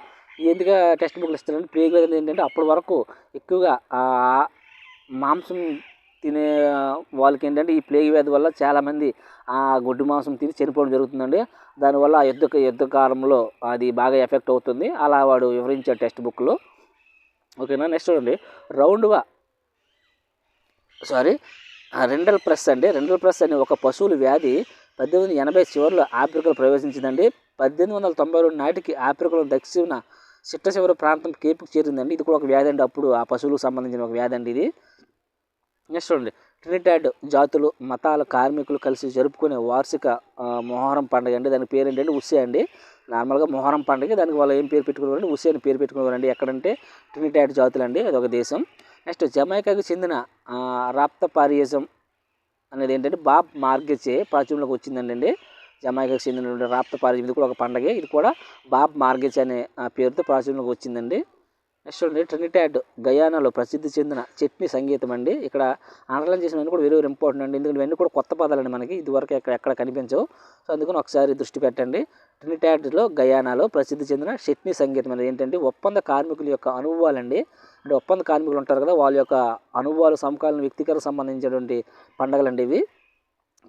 ఎందుగా టెక్స్ట్ బుక్లు ఇస్తారంటే ప్లేగ్ వ్యాధి ఏంటంటే అప్పటి వరకు ఎక్కువగా మాంసం తినే వాళ్ళకి ఏంటంటే ఈ ప్లేగ్ వ్యాధి వల్ల చాలామంది ఆ గొడ్డు మాంసం తిని చనిపోవడం జరుగుతుందండి. దానివల్ల యుద్ధ కాలంలో అది బాగా ఎఫెక్ట్ అవుతుంది. అలా వాడు వివరించాడు టెక్స్ట్ బుక్లో. ఓకేనా. నెక్స్ట్ చూడండి, రెండల్ ప్రెస్ అండి. రెండల్ ప్రెస్ అనే ఒక పశువుల వ్యాధి 1880 చివరిలో ఆఫ్రికాలో ప్రవేశించిందండి. 1892 నాటికి ఆఫ్రికాలో దక్షిణ చిట్ట చివరి ప్రాంతం కేపుకు చేరిందండి. ఇది కూడా ఒక వ్యాధి అండి, అప్పుడు ఆ పశువులకు సంబంధించిన ఒక వ్యాధి అండి ఇది. నెక్స్ట్ చూడండి, ట్రినిడాడ్ జాతులు మతాల కార్మికులు కలిసి జరుపుకునే వార్షిక మొహరం పండుగ అండి. దాని పేరు ఏంటంటే ఉస్సే అండి. నార్మల్గా మొహరం పండుగ, దానికి వాళ్ళు ఏం పేరు పెట్టుకున్నారంటే ఉస్సే అని పేరు పెట్టుకున్నారండి. ఎక్కడంటే ట్రినిడాడ్ జాతులు అండి, అది ఒక దేశం. నెక్స్ట్ జమైకాకు చెందిన రాప్తపారియిజం అనేది ఏంటంటే బాబ్ మార్గెచే ప్రాచుర్యంలోకి వచ్చిందండి. జమైకాకు చెందిన రాప్తపారియిజం ఇది కూడా ఒక పండుగ. ఇది కూడా బాబ్ మార్గెచ్ అనే పేరుతో ప్రాచుర్యంలోకి వచ్చిందండి. నెక్స్ట్ చూడండి, ట్రినిడాడ్ గయానాలో ప్రసిద్ధి చెందిన చట్నీ సంగీతం అండి. ఇక్కడ అండర్లైన్ చేసినవన్నీ కూడా వెరీ ఇంపార్టెంట్ అండి, ఎందుకంటే ఇవన్నీ కూడా కొత్త పదాలండి, మనకి ఇదివరకు ఎక్కడ కనిపించవు. సో అందుకని ఒకసారి దృష్టి పెట్టండి. ట్రినిడాడ్లో గయానాలో ప్రసిద్ధి చెందిన చట్నీ సంగీతం అనేది ఏంటంటే ఒప్పంద కార్మికుల యొక్క అనుభవాలండి. అంటే ఒప్పంద కార్మికులు ఉంటారు కదా, వాళ్ళ యొక్క అనుభవాలు సమకాలీన వ్యక్తిగతకు సంబంధించినటువంటి పండుగలండి ఇవి,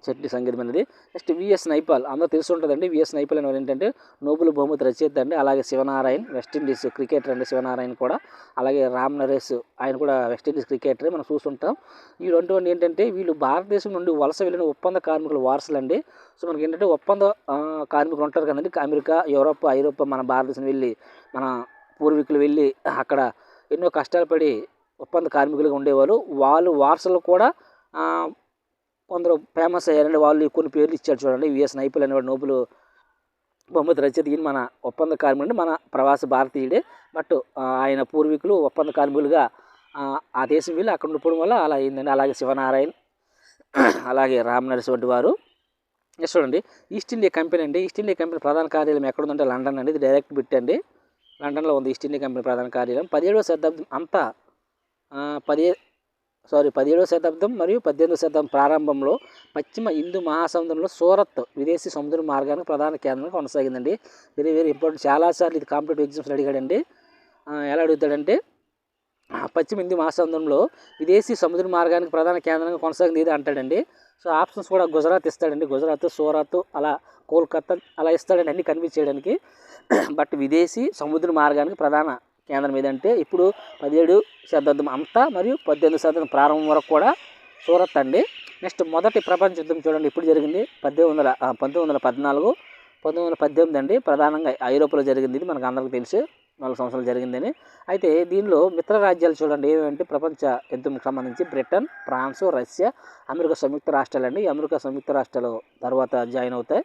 చట్నీ సంగీతం అనేది. నెక్స్ట్ విఎస్ నైపాల్, అందరూ తెలిసి ఉంటుందండి. విఎస్ నైపాల్ అనేవారు ఏంటంటే నోబెల్ బహుమతి రచయిత అండి. అలాగే శివనారాయణ్ వెస్టిండీస్ క్రికెటర్ అండి, శివనారాయణ్ కూడా. అలాగే రామ్ నరేష్, ఆయన కూడా వెస్టిండీస్ క్రికెటరే, మనం చూస్తుంటాం. ఈ రెండు ఏంటంటే వీళ్ళు భారతదేశం నుండి వలస వెళ్ళిన ఒప్పంద కార్మికుల వారసులు అండి. సో మనకి ఏంటంటే ఒప్పంద కార్మికులు ఉంటారు కదండి, అమెరికా, ఐరోపా మన భారతదేశం వెళ్ళి మన పూర్వీకులు వెళ్ళి అక్కడ ఎన్నో కష్టాలు పడి ఒప్పంద కార్మికులుగా ఉండేవారు. వాళ్ళు వారసులు కూడా కొందరు ఫేమస్ అయ్యారండి. వాళ్ళు కొన్ని పేర్లు ఇచ్చారు చూడండి. విఎస్ నైపాల్ అనేవాడు నోబెల్ బహుమతి రచయిత. ఈయన మన ఒప్పంద కార్మికుడు, మన ప్రవాస భారతీయుడే. బట్ ఆయన పూర్వీకులు ఒప్పంద కార్మికులుగా ఆ దేశం వెళ్ళి అక్కడ ఉండిపోవడం వల్ల అలా అయిందండి. అలాగే శివనారాయణ్, అలాగే రామ్ నరేష్ వంటి వారు. నెక్స్ట్ చూడండి, ఈస్ట్ ఇండియా కంపెనీ అండి. ఈస్ట్ ఇండియా కంపెనీ ప్రధాన కార్యాలయం ఎక్కడ ఉందంటే లండన్ అండి. ఇది డైరెక్ట్ బిట్ అండి, లండన్లో ఉంది ఈస్ట్ ఇండియా కంపెనీ ప్రధాన కార్యాలయం. 17వ శతాబ్దం అంతా 17వ శతాబ్దం మరియు 18వ శతాబ్దం ప్రారంభంలో పశ్చిమ హిందూ మహాసముద్రంలో సూరత్ విదేశీ సముద్ర మార్గానికి ప్రధాన కేంద్రంగా కొనసాగిందండి. వెరీ వెరీ ఇంపార్టెంట్, చాలాసార్లు ఇది కాంపిటేటివ్ ఎగ్జామ్స్లో అడిగాడండి. ఎలా అడుగుతాడంటే పశ్చిమ హిందూ మహాసముద్రంలో విదేశీ సముద్ర మార్గానికి ప్రధాన కేంద్రంగా కొనసాగింది ఇది అంటాడండి. సో ఆప్షన్స్ కూడా గుజరాత్ ఇస్తాడండి, గుజరాత్, సూరత్, అలా కోల్కతా అలా ఇస్తాడండి అన్ని కన్విన్స్ చేయడానికి. బట్ విదేశీ సముద్ర మార్గానికి ప్రధాన కేంద్రం ఏదంటే ఇప్పుడు 17వ శతాబ్దం అంతా మరియు 18వ శతాబ్దం ప్రారంభం వరకు కూడా సూరత్ అండి. నెక్స్ట్ మొదటి ప్రపంచ యుద్ధం చూడండి ఇప్పుడు జరిగింది 1914, 1918 అండి. ప్రధానంగా ఐరోపాలో జరిగింది, ఇది మనకు అందరికీ తెలుసు, 4 సంవత్సరాలు జరిగిందని. అయితే దీనిలో మిత్ర రాజ్యాలు చూడండి ఏమేంటి ప్రపంచ యుద్ధంకి సంబంధించి బ్రిటన్, ఫ్రాన్స్, రష్యా, అమెరికా సంయుక్త రాష్ట్రాలు అండి. అమెరికా సంయుక్త రాష్ట్రాలు తర్వాత జాయిన్ అవుతాయి,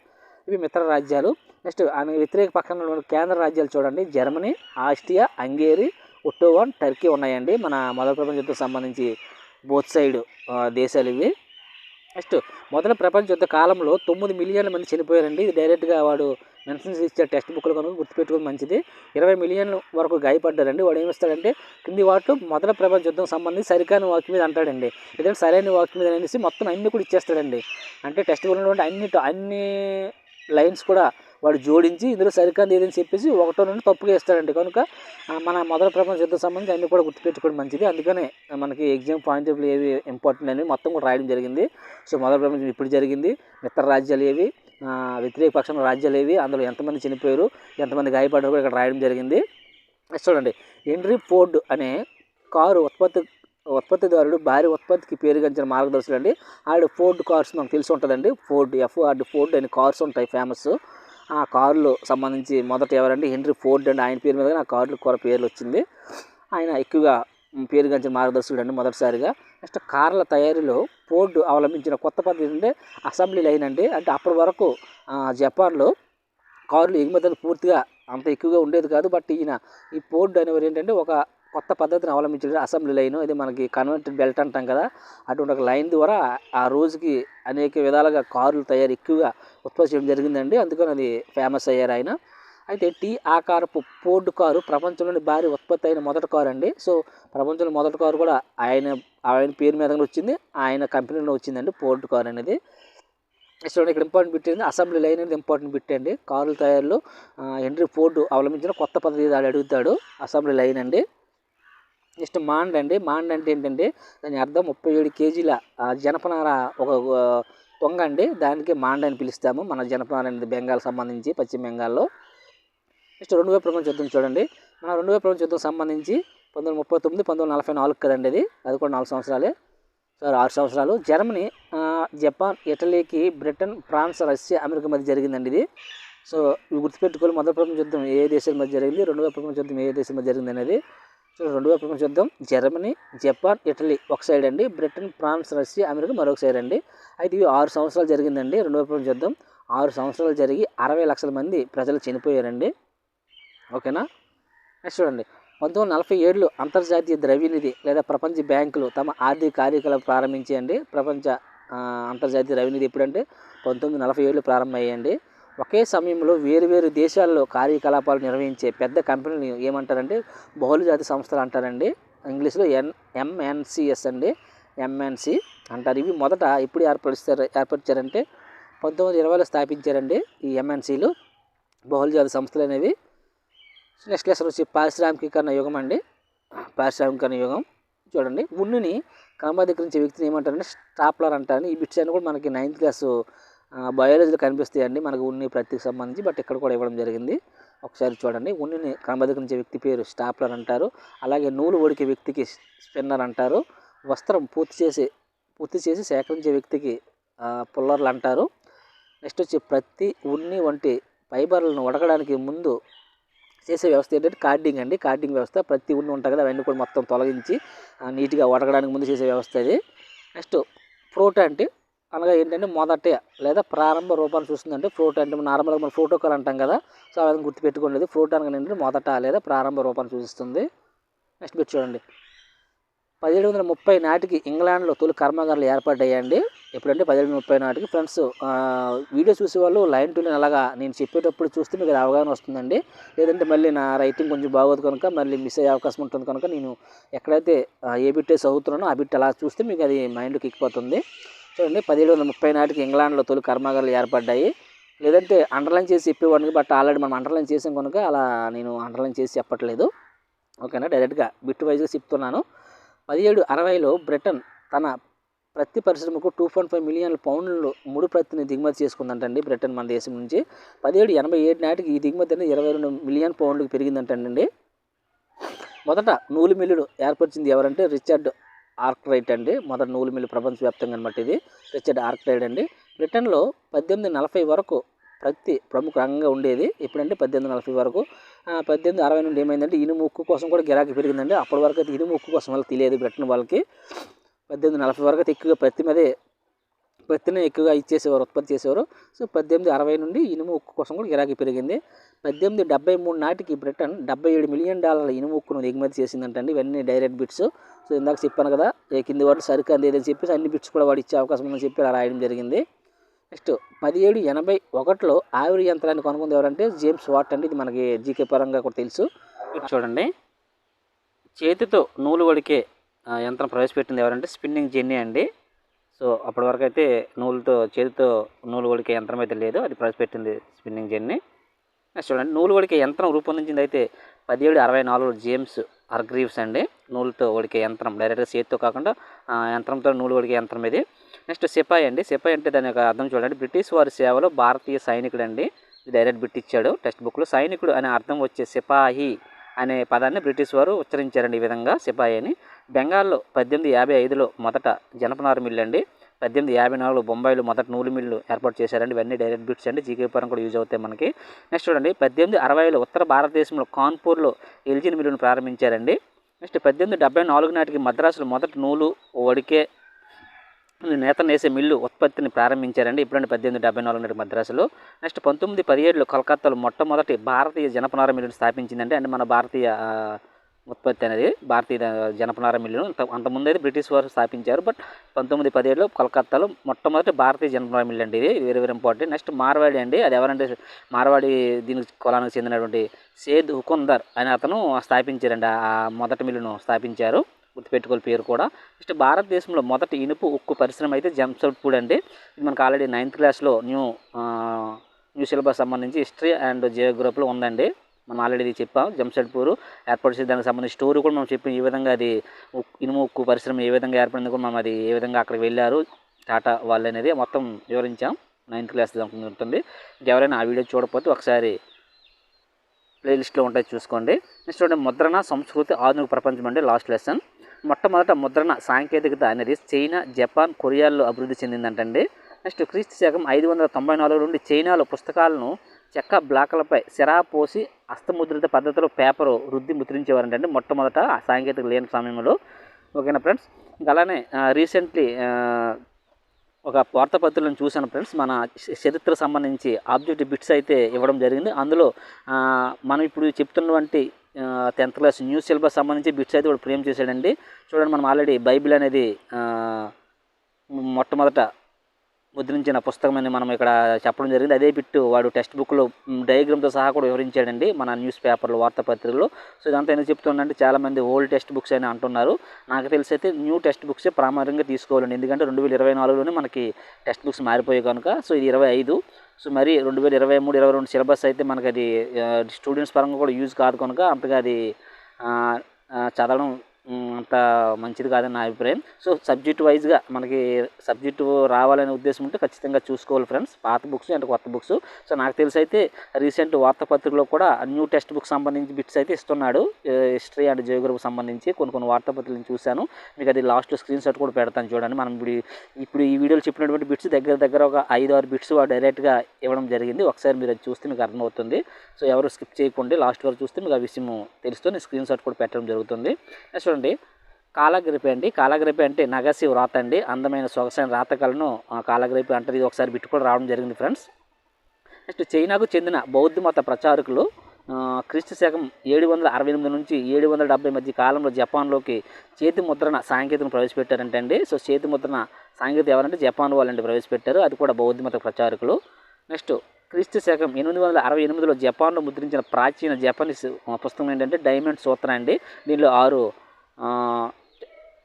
ఇవి మిత్ర రాజ్యాలు. నెక్స్ట్ ఆయన వ్యతిరేక పక్కన ఉన్న కేంద్ర రాజ్యాలు చూడండి Germany, Austria, Hungary, Ottoman, Turkey ఉన్నాయండి. మన మొదటి ప్రపంచ యుద్ధం సంబంధించి బోత్ సైడ్ దేశాలు ఇవి. నెక్స్ట్ మొదటి ప్రపంచ యుద్ధ కాలంలో 9 మిలియన్ల మంది చనిపోయారండి. ఇది డైరెక్ట్గా వాడు మెన్షన్స్ ఇచ్చే టెక్స్ట్ బుక్లో కనుక గుర్తుపెట్టుకుని మంచిది. 20 మిలియన్ల వరకు గాయపడ్డారండి. వాడు ఏమిస్తాడంటే కింది వాటిలో మొదటి ప్రపంచ యుద్ధం సంబంధించి సరికాని వాక్య మీద అంటాడండి, లేదంటే సరైన వాక్య మీద అనేసి మొత్తం అన్ని కూడా ఇచ్చేస్తాడండి. అంటే టెక్స్ట్ బుక్లో ఉన్నటువంటి అన్ని లైన్స్ కూడా వాడు జోడించి ఇందులో సరికాని ఏదని చెప్పేసి ఒకటో నుండి తప్పుగా ఇస్తాడండి. కనుక మన మొదటి ప్రపంచ యుద్ధం సంబంధించి అన్ని కూడా గుర్తుపెట్టుకోవడం మంచిది. అందుకనే మనకి ఎగ్జామ్ పాయింట్ ఆఫ్ వ్యూ ఏవి ఇంపార్టెంట్ అని మొత్తం కూడా రాయడం జరిగింది. సో మొదటి ప్రపంచం ఇప్పుడు జరిగింది, మిత్ర రాజ్యాలు ఏవి, వ్యతిరేక పక్షంలో రాజ్యాలు ఏవి, అందులో ఎంతమంది చనిపోయారు, ఎంతమంది గాయపడ్డారు కూడా ఇక్కడ రాయడం జరిగింది. చూడండి హెన్రీ ఫోర్డ్ అనే కారు ఉత్పత్తిదారుడు భారీ ఉత్పత్తికి పేరుగాంచిన మార్గదర్శులు అండి. ఆవిడ ఫోర్డ్ కార్స్ మనకు తెలిసి ఉంటుందండి, ఫోర్డ్ అనే కార్స్ ఉంటాయి ఫేమస్. ఆ కార్లు సంబంధించి మొదట ఎవరండి హెన్రీ ఫోర్డ్ అండి, ఆయన పేరు మీద ఆ కార్లు కూడా పేర్లు వచ్చింది. ఆయన ఎక్కువగా పేరుగాంచిన మార్గదర్శకుడు అండి మొదటిసారిగా. నెక్స్ట్ కార్ల తయారీలో ఫోర్డ్ అవలంబించిన కొత్త పద్ధతి అంటే అసెంబ్లీ లైన్ అండి. అంటే అప్పటి వరకు జపాన్లో కార్లు ఎగుమతులు పూర్తిగా అంత ఎక్కువగా ఉండేది కాదు. బట్ ఈ ఫోర్డ్ అనేవారు ఏంటంటే ఒక కొత్త పద్ధతిని అవలంబించారు, అసెంబ్లీ లైన్. ఇది మనకి కన్వర్టెడ్ బెల్ట్ అంటాం కదా, అటువంటి ఒక లైన్ ద్వారా ఆ రోజుకి అనేక విధాలుగా కార్లు తయారు ఎక్కువగా ఉత్పత్తి చేయడం జరిగిందండి. అందుకని అది ఫేమస్ అయ్యారు ఆయన. అయితే టీ ఆకారపు ఫోర్డ్ కారు ప్రపంచంలోని భారీ ఉత్పత్తి అయిన మొదటి కారు అండి. సో ప్రపంచంలో మొదటి కారు కూడా ఆయన పేరు మీద వచ్చింది, ఆయన కంపెనీలో వచ్చిందండి ఫోర్డ్ కారు అనేది. చూడండి ఇక్కడ ఇంపార్టెంట్ బిట్ ఏంటి, అసెంబ్లీ లైన్ అనేది ఇంపార్టెంట్ బిట్ అండి. కార్ల తయారీలో హెన్రీ ఫోర్డ్ అవలంబించిన కొత్త పద్ధతి అడుగుతాడు, అసెంబ్లీ లైన్ అండి. నెక్స్ట్ మాండ్ అండి. మాండ్ అంటే ఏంటంటే దాని అర్థం 37 కేజీల జనపనార ఒక తొంగ అండి, దానికి మాండ్ అని పిలుస్తాము. మన జనపనార అనేది బెంగాల్ సంబంధించి పశ్చిమ బెంగాల్లో. నెక్స్ట్ 2వ ప్రపంచ యుద్ధం చూడండి. మన 2వ ప్రపంచ యుద్ధం సంబంధించి 1939, 1944 కదండి, అది కూడా 4 సంవత్సరాలే, 6 సంవత్సరాలు. జర్మనీ, జపాన్, ఇటలీకి బ్రిటన్, ఫ్రాన్స్, రష్యా, అమెరికా మధ్య జరిగిందండి ఇది. సో ఇవి గుర్తుపెట్టుకోవాలి, మొదటి ప్రపంచ యుద్ధం ఏ దేశాల మధ్య జరిగింది, 2వ ప్రపంచ యుద్ధం ఏ దేశం మధ్య జరిగింది అనేది. సో 2వ ప్రపంచ యుద్ధం జర్మనీ, జపాన్, ఇటలీ ఒక సైడ్ అండి, బ్రిటన్, ఫ్రాన్స్, రష్యా, అమెరికా మరొక సైడ్ అండి. అయితే ఇవి 6 సంవత్సరాలు జరిగిందండి 2వ ప్రపంచ యుద్ధం. 6 సంవత్సరాలు జరిగి 60 లక్షల మంది ప్రజలు చనిపోయారండి. ఓకేనా. నెక్స్ట్ చూడండి 1947లో అంతర్జాతీయ ద్రవ్యనిధి లేదా ప్రపంచ బ్యాంకులు తమ ఆర్థిక కార్యకలాపాలు ప్రారంభించాయండి. ప్రపంచ అంతర్జాతీయ ద్రవ్యనిధి ఎప్పుడంటే 1947లో ప్రారంభమయ్యాయండి. ఒకే సమయంలో వేరు దేశాల్లో కార్యకలాపాలు నిర్వహించే పెద్ద కంపెనీలు ఏమంటారంటే బహుళజాతి సంస్థలు అంటారండి. ఇంగ్లీష్లో ఎంఎన్సిఎస్ అండి, ఎంఎన్సి అంటారు. ఇవి మొదట ఎప్పుడు ఏర్పరిచారంటే 1920లో స్థాపించారండి ఈ ఎంఎన్సీలు, బహుళజాతి సంస్థలు అనేవి. నెక్స్ట్ లెసన్ వచ్చి పారిశ్రామికీకరణ యుగం అండి. పారిశ్రామికీకరణ యుగం చూడండి. ఉన్నిని క్రమబద్ధీకరించే వ్యక్తిని ఏమంటారంటే స్టాప్లర్ అంటారని. ఈ బిట్స్ అన్ని కూడా మనకి 9th క్లాస్ బయాలజీలో కనిపిస్తాయండి మనకు ఉన్ని ప్రతికి సంబంధించి, బట్ ఇక్కడ కూడా ఇవ్వడం జరిగింది. ఒకసారి చూడండి. ఉన్నిని క్రమబద్ధీకరించే వ్యక్తి పేరు స్టాప్లర్ అంటారు. అలాగే నూలు ఒడికే వ్యక్తికి స్పిన్నర్ అంటారు. వస్త్రం పూర్తి చేసి సేకరించే వ్యక్తికి పుల్లర్లు అంటారు. నెక్స్ట్ వచ్చి ప్రతి ఉన్ని వంటి ఫైబర్లను ఉడకడానికి ముందు చేసే వ్యవస్థ ఏంటంటే కార్డింగ్ అండి. కార్డింగ్ వ్యవస్థ, ప్రతి ఉన్ని ఉంటుంది కదా అవన్నీ కూడా మొత్తం తొలగించి నీట్గా ఉడకడానికి ముందు చేసే వ్యవస్థ ఇది. నెక్స్ట్ ఫ్రోట్ అంటే అనగా ఏంటంటే మొదట లేదా ప్రారంభ రూపాన్ని చూస్తుందంటే ఫ్రోట్ అంటే నార్మల్గా మనం ప్రోటోకాల్ అంటాం కదా, సో అలా గుర్తుపెట్టుకోలేదు. ఫ్రోట్ అనగా ఏంటంటే మొదట లేదా ప్రారంభ రూపాన్ని సూచిస్తుంది. నెక్స్ట్ మీరు చూడండి 1730 నాటికి ఇంగ్లాండ్లో తొలి కర్మాగారాలు ఏర్పాటయ్యాయండి. ఎప్పుడంటే 17:30 నాటికి ఫ్రెండ్స్. వీడియో చూసేవాళ్ళు లైన్ టు లైన్ అలాగా నేను చెప్పేటప్పుడు చూస్తే మీకు అవగాహన వస్తుందండి. లేదంటే మళ్ళీ నా రైటింగ్ కొంచెం బాగోదు కనుక మళ్ళీ మిస్ అయ్యే అవకాశం ఉంటుంది కనుక నేను ఎక్కడైతే ఏ బిట్ చదువుతున్నానో ఆ బిట్ అలా చూస్తే మీకు అది మైండ్కి ఎక్కిపోతుంది. చూడండి 1730 నాటికి ఇంగ్లాండ్లో తొలి కర్మాగారాలు ఏర్పడ్డాయి. లేదంటే అండర్లైన్ చేసి చెప్పేవాడిని, బట్ ఆల్రెడీ మనం అండర్లైన్ చేసాం కనుక అలా నేను అండర్లైన్ చేసి చెప్పట్లేదు. ఓకేనా, డైరెక్ట్గా బిట్ వైజ్గా చెప్తున్నాను. 1760లో బ్రిటన్ తన ప్రతి పరిశ్రమకు 2.5 మిలియన్ల పౌండ్లు ముడి ప్రత్తిని దిగుమతి చేసుకుందంటండి బ్రిటన్ మన దేశం నుంచి. 1787 నాటికి ఈ దిగుమతి అనేది 22 మిలియన్ పౌండ్లకు పెరిగిందంటండి. మొదట నూలు మిల్లులు ఏర్పరిచింది ఎవరంటే రిచర్డ్ ఆర్క్రైట్ అండి. మొదటి నూలు మిల్లు ప్రపంచవ్యాప్తంగా అనమాట ఇది రిచర్డ్ ఆర్క్రైట్ అండి. బ్రిటన్లో 1840 వరకు ప్రతి ప్రముఖ రంగంగా ఉండేది. ఎప్పుడంటే 1840 వరకు. 1860 నుండి ఏమైందంటే ఇనుము ఉక్కు కోసం కూడా గిరాకీ పెరిగిందండి. అప్పటి వరకు అయితే ఇనుము ఉక్కు కోసం వాళ్ళకి తెలియదు బ్రిటన్ వాళ్ళకి. 1840 వరకు అయితే ఎక్కువగా ప్రతిని ఎక్కువగా ఇచ్చేసేవారు, ఉత్పత్తి చేసేవారు. సో 1860 నుండి ఇనుము ఉక్కు కోసం కూడా గిరాకీ పెరిగింది. 1873 నాటికి బ్రిటన్ $77 మిలియన్ ఇనుము ఉక్కును దిగుమతి చేసిందంటండి. ఇవన్నీ డైరెక్ట్ బిట్స్. సో ఇందాక చెప్పాను కదా, కింది వాటి సరుకు అందేదని చెప్పేసి అన్ని బిట్స్ కూడా వాడు ఇచ్చే అవకాశం ఉందని చెప్పి అలా రాయడం జరిగింది. నెక్స్ట్ 1781లో ఆవిరి యంత్రాన్ని కనుగొంది ఎవరంటే జేమ్స్ వాట్ అండి. ఇది మనకి జీకే పరంగా కూడా తెలుసు. చూడండి, చేతితో నూలు వడికే యంత్రం ప్రవేశపెట్టింది ఎవరంటే స్పిన్నింగ్ జెన్నీ అండి. సో అప్పటి వరకు అయితే చేతితో నూలు వడికే యంత్రం అయితే లేదు, అది ప్రవేశపెట్టింది స్పిన్నింగ్ జెన్నీ. నెక్స్ట్ చూడండి, నూలు వడికే యంత్రం రూపొందించింది అయితే 1764లో జేమ్స్ హర్గ్రీవ్స్ అండి. నూలుతో వడికే యంత్రం, డైరెక్ట్గా చేతితో కాకుండా యంత్రంతో నూలు వడికే యంత్రం ఇది. నెక్స్ట్ సిపాయి అండి. సిపాయి అంటే దాని యొక్క అర్థం చూడండి, బ్రిటిష్ వారి సేవలో భారతీయ సైనికుడు అండి. డైరెక్ట్ బిట్ ఇచ్చాడు టెక్స్ట్ బుక్లో. సైనికుడు అనే అర్థం వచ్చే సిపాహి అనే పదాన్ని బ్రిటిష్ వారు ఉచ్చరించారండి ఈ విధంగా, సిపాయి అని. బెంగాల్లో 1855లో మొదట జనపనార మిల్లు అండి. 1854లో బొంబాయిలో మొదటి నూలు మిల్లు ఏర్పాటు చేశారండి. ఇవన్నీ డైరెక్ట్ బిట్స్ అండి, జీకే పరంగా కూడా యూజ్ అవుతాయి మనకి. నెక్స్ట్ చూడండి, 1860లో ఉత్తర భారతదేశంలో కాన్పూర్లో ఎల్జిన్ మిల్లును ప్రారంభించారండి. నెక్స్ట్ 1874 నాటికి మద్రాసులో మొదటి నూలు వడికే నేత నేసే మిల్లు ఉత్పత్తిని ప్రారంభించారండి. ఇప్పుడంటే 1874 నాటి మద్రాసులో. నెక్స్ట్ 1917లో కలకత్తాలో మొట్టమొదటి భారతీయ జనపనార మిల్లును స్థాపించిందండి. అంటే మన భారతీయ ఉత్పత్తి అనేది భారతీయ జనపనార మిల్లును అంతకుముందు అయితే బ్రిటిష్ వారు స్థాపించారు. బట్ 1917లో కలకత్తాలో మొట్టమొదటి భారతీయ జనపనార మిల్లు అండి. ఇది very very important. Next Marwadi అండి. అది ఎవరంటే మార్వాడి దీనికి కులానికి చెందినటువంటి సేద్ హుకుందర్ అనే అతను స్థాపించారండి. ఆ మొదటి మిల్లును స్థాపించారు, గుర్తుపెట్టుకోవాలి పేరు కూడా. నెక్స్ట్ భారతదేశంలో మొదటి ఇనుపు ఉక్కు పరిశ్రమ అయితే జంషెడ్పూర్ అండి. ఇది మనకు ఆల్రెడీ 9th క్లాస్లో న్యూ సిలబస్ సంబంధించి హిస్టరీ అండ్ జియోగ్రఫీలో ఉందండి. మనం ఆల్రెడీ ఇది చెప్పాం. జంషెడ్పూర్ ఏర్పాటు చేసే దానికి సంబంధించి స్టోరీ కూడా మనం చెప్పి, ఈ విధంగా అది ఇనుము ఉక్కు పరిశ్రమ ఏ విధంగా ఏర్పడింది కూడా మనం అది ఏ విధంగా అక్కడికి వెళ్ళారు టాటా వాళ్ళు అనేది మొత్తం వివరించాం. 9th క్లాస్ ఉంటుంది. ఎవరైనా ఆ వీడియో చూడకపోతే ఒకసారి ప్లేలిస్ట్లో ఉంటాయి చూసుకోండి. నెక్స్ట్ చూడండి, ముద్రణ సంస్కృతి ఆధునిక ప్రపంచం అండి. Last lesson. మొట్టమొదట ముద్రణ సాంకేతికత అనేది చైనా, జపాన్, కొరియాల్లో అభివృద్ధి చెందిందంటండి. నెక్స్ట్ క్రీస్తు శకం 594 నుండి చైనాలో పుస్తకాలను చెక్క బ్లాకులపై సిరా పోసి హస్తముద్రిత పద్ధతిలో పేపరు రుద్ది ముద్రించేవారంటండి మొట్టమొదట సాంకేతిక లేని సమయంలో. ఓకేనా ఫ్రెండ్స్. ఇంకా అలానే రీసెంట్లీ ఒక వార్తాపత్రికలను చూశాను ఫ్రెండ్స్. మన చరిత్ర సంబంధించి ఆబ్జెక్టివ్ బిట్స్ అయితే ఇవ్వడం జరిగింది. అందులో మనం ఇప్పుడు చెప్తున్నటువంటి 10th క్లాస్ న్యూ సిలబస్ సంబంధించి బిట్స్ అయితే వాడు ఫ్రేమ్ చేశాడండి. చూడండి, మనం ఆల్రెడీ బైబిల్ అనేది మొట్టమొదట ముద్రించిన పుస్తకం అని మనం ఇక్కడ చెప్పడం జరిగింది. అదే బిట్టు వాడు టెక్స్ట్ బుక్లో డయాగ్రామ్తో సహా కూడా వివరించాడండి మన న్యూస్ పేపర్లో, వార్తాపత్రికలో. సో ఇదంతా ఎందుకు చెప్తుందంటే చాలామంది ఓల్డ్ టెక్స్ట్ బుక్స్ అని అంటున్నారు. నాకు తెలిసి అయితే న్యూ టెక్స్ట్ బుక్సే ప్రామాణికంగా తీసుకోవాలండి. ఎందుకంటే 2024లోనే మనకి టెక్స్ట్ బుక్స్ మారిపోయాయి కనుక. సో ఇది 25. సో మరి 2023, 22 సిలబస్ అయితే మనకి అది స్టూడెంట్స్ పరంగా కూడా యూజ్ కాదు కనుక అంతగా అది చదవడం అంత మంచిది కాదని నా అభిప్రాయం. సో సబ్జెక్ట్ వైజ్గా మనకి సబ్జెక్టు రావాలనే ఉద్దేశం ఉంటే ఖచ్చితంగా చూసుకోవాలి ఫ్రెండ్స్, పాత బుక్స్ అంటే కొత్త బుక్స్. సో నాకు తెలిసి అయితే రీసెంట్ వార్తాపత్రికలో కూడా న్యూ టెక్స్ట్ బుక్ సంబంధించి బిట్స్ అయితే ఇస్తున్నాడు. హిస్టరీ అండ్ జియోగ్రఫీ సంబంధించి కొన్ని వార్తాపత్రికలను చూశాను. మీకు అది లాస్ట్లో స్క్రీన్ షాట్ కూడా పెడతాను చూడండి. మనం ఇప్పుడు ఈ వీడియోలో చెప్పినటువంటి బిట్స్ దగ్గర ఒక 5-6 బిట్స్ డైరెక్ట్గా ఇవ్వడం జరిగింది. ఒకసారి మీరు అది చూస్తే మీకు అర్థమవుతుంది. సో ఎవరు స్కిప్ చేయకుండా లాస్ట్ వరకు చూస్తే మీకు ఆ విషయం తెలుస్తుంది. స్క్రీన్ షాట్ కూడా పెట్టడం జరుగుతుంది. చూడండి, కాలగ్రపి అండి. కాలగ్రపి అంటే నగసి వ్రాత అండి. అందమైన సొగసైన రాతకళను కాలగ్రపి అంటారు. ఇది ఒకసారి బిట్టు కూడా రావడం జరిగింది ఫ్రెండ్స్. నెక్స్ట్ చైనాకు చెందిన బౌద్ధ మత ప్రచారకులు క్రీస్తు శకం 768 నుంచి 770 మధ్య కాలంలో జపాన్లోకి చేతి ముద్రణ సాంకేతికను ప్రవేశపెట్టారంటే అండి. సో చేతి ముద్రణ సాంకేతికత ఎవరంటే జపాన్ వాళ్ళంటే ప్రవేశపెట్టారు. అది కూడా బౌద్ధ మత ప్రచారకులు. నెక్స్ట్ క్రీస్తు శకం 868లో జపాన్లో ముద్రించిన ప్రాచీన జపనీస్ పుస్తకం ఏంటంటే డైమండ్ సూత్ర అండి. దీనిలో 6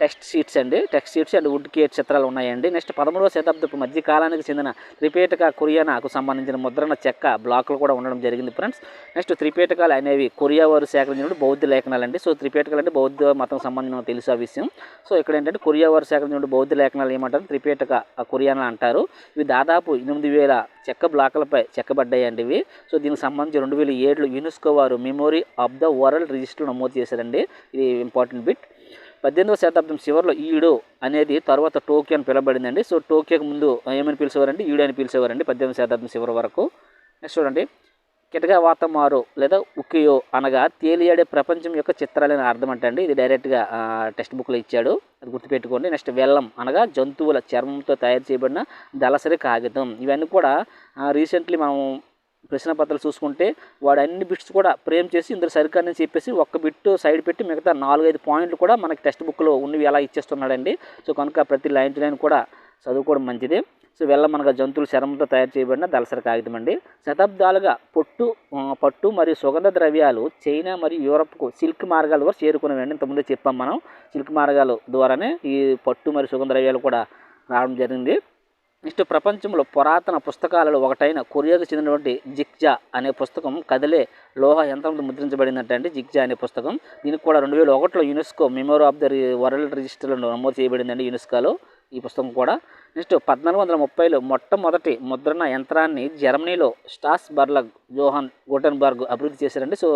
text sheets and wood cut చిత్రాలు ఉన్నాయండి. నెక్స్ట్ 13వ శతాబ్దపు మధ్య కాలానికి చెందిన త్రిపేటక కొరియానాకు సంబంధించిన ముద్రణ చెక్క బ్లాకులు కూడా ఉండడం జరిగింది ఫ్రెండ్స్. నెక్స్ట్ త్రిపేటకాలు అనేవి కొరియా వారు సేకరించిన బౌద్ధ లేఖనాలు అండి. సో త్రిపేటకాలు అంటే బౌద్ధ మతం సంబంధించిన తెలుసు ఆ విషయం. సో ఇక్కడ ఏంటంటే కొరియా వారు సేకరించిన బౌద్ధ లేఖనాలు ఏమంటారు, త్రిపేటక కొరియానా అంటారు. ఇవి దాదాపు 8000 చెక్క బ్లాకులపై చెక్కబడ్డాయండి ఇవి. సో దీనికి సంబంధించి 2007లో యునెస్కో వారు మెమొరీ ఆఫ్ ద వరల్డ్ రిజిస్టర్లో నమోదు చేశారండి. ఇది ఇంపార్టెంట్ బిట్. 18వ శతాబ్దం చివరిలో ఈడో అనేది తర్వాత టోక్యో అని పిలవబడిందండి. సో టోక్యోకి ముందు ఏమని పిలిచేవారండి, ఈడో అని పిలిచేవారండి 18వ శతాబ్దం చివరి వరకు. నెక్స్ట్ చూడండి, కిటగావాతమారో లేదా ఉకియో అనగా తేలియాడే ప్రపంచం యొక్క చిత్రాలని అర్థం అంటండి. ఇది డైరెక్ట్గా టెక్స్ట్ బుక్లో ఇచ్చాడు, అది గుర్తుపెట్టుకోండి. నెక్స్ట్ వెల్లం అనగా జంతువుల చర్మంతో తయారు చేయబడిన దళసరి కాగితం. ఇవన్నీ కూడా రీసెంట్లీ మనం ప్రశ్న పత్రాలు చూసుకుంటే వాడు అన్ని బిట్స్ కూడా ఫ్రేమ్ చేసి ఇందులో సరికాదని చెప్పేసి ఒక్క బిట్ సైడ్ పెట్టి మిగతా 4-5 పాయింట్లు కూడా మనకి టెక్స్ట్ బుక్లో ఉన్నవి అలా ఇచ్చేస్తున్నాడండి. సో కనుక ప్రతి లైన్ టు లైన్ కూడా చదువుకోవడం మంచిది. సో వెల్లం అనగా జంతువుల చర్మంతో తయారు చేయబడిన దళసరి కాగితం అండి. శతాబ్దాలుగా పట్టు మరియు సుగంధ ద్రవ్యాలు చైనా మరియు యూరప్కు సిల్క్ మార్గాల ద్వారా చేరుకునేవండి. ఇంతకుముందే చెప్పాం మనం, సిల్క్ మార్గాల ద్వారానే ఈ పట్టు మరియు సుగంధ ద్రవ్యాలు కూడా రావడం జరిగింది. నెక్స్ట్ ప్రపంచంలో పురాతన పుస్తకాలలో ఒకటైన కొరియాకు చెందినటువంటి జిగ్జా అనే పుస్తకం కదిలే లోహ యంత్రంతో ముద్రించబడిందంటే అండి జిగ్జా అనే పుస్తకం. దీనికి కూడా 2001లో UNESCO memory of the world రిజిస్టర్లో నమోదు చేయబడిందండి యునెస్కోలో ఈ పుస్తకం కూడా. నెక్స్ట్ 1430లో మొట్టమొదటి ముద్రణ యంత్రాన్ని జర్మనీలో స్టాస్బర్గ్ జోహాన్ గుటెన్బర్గ్ అభివృద్ధి చేశారండి. సో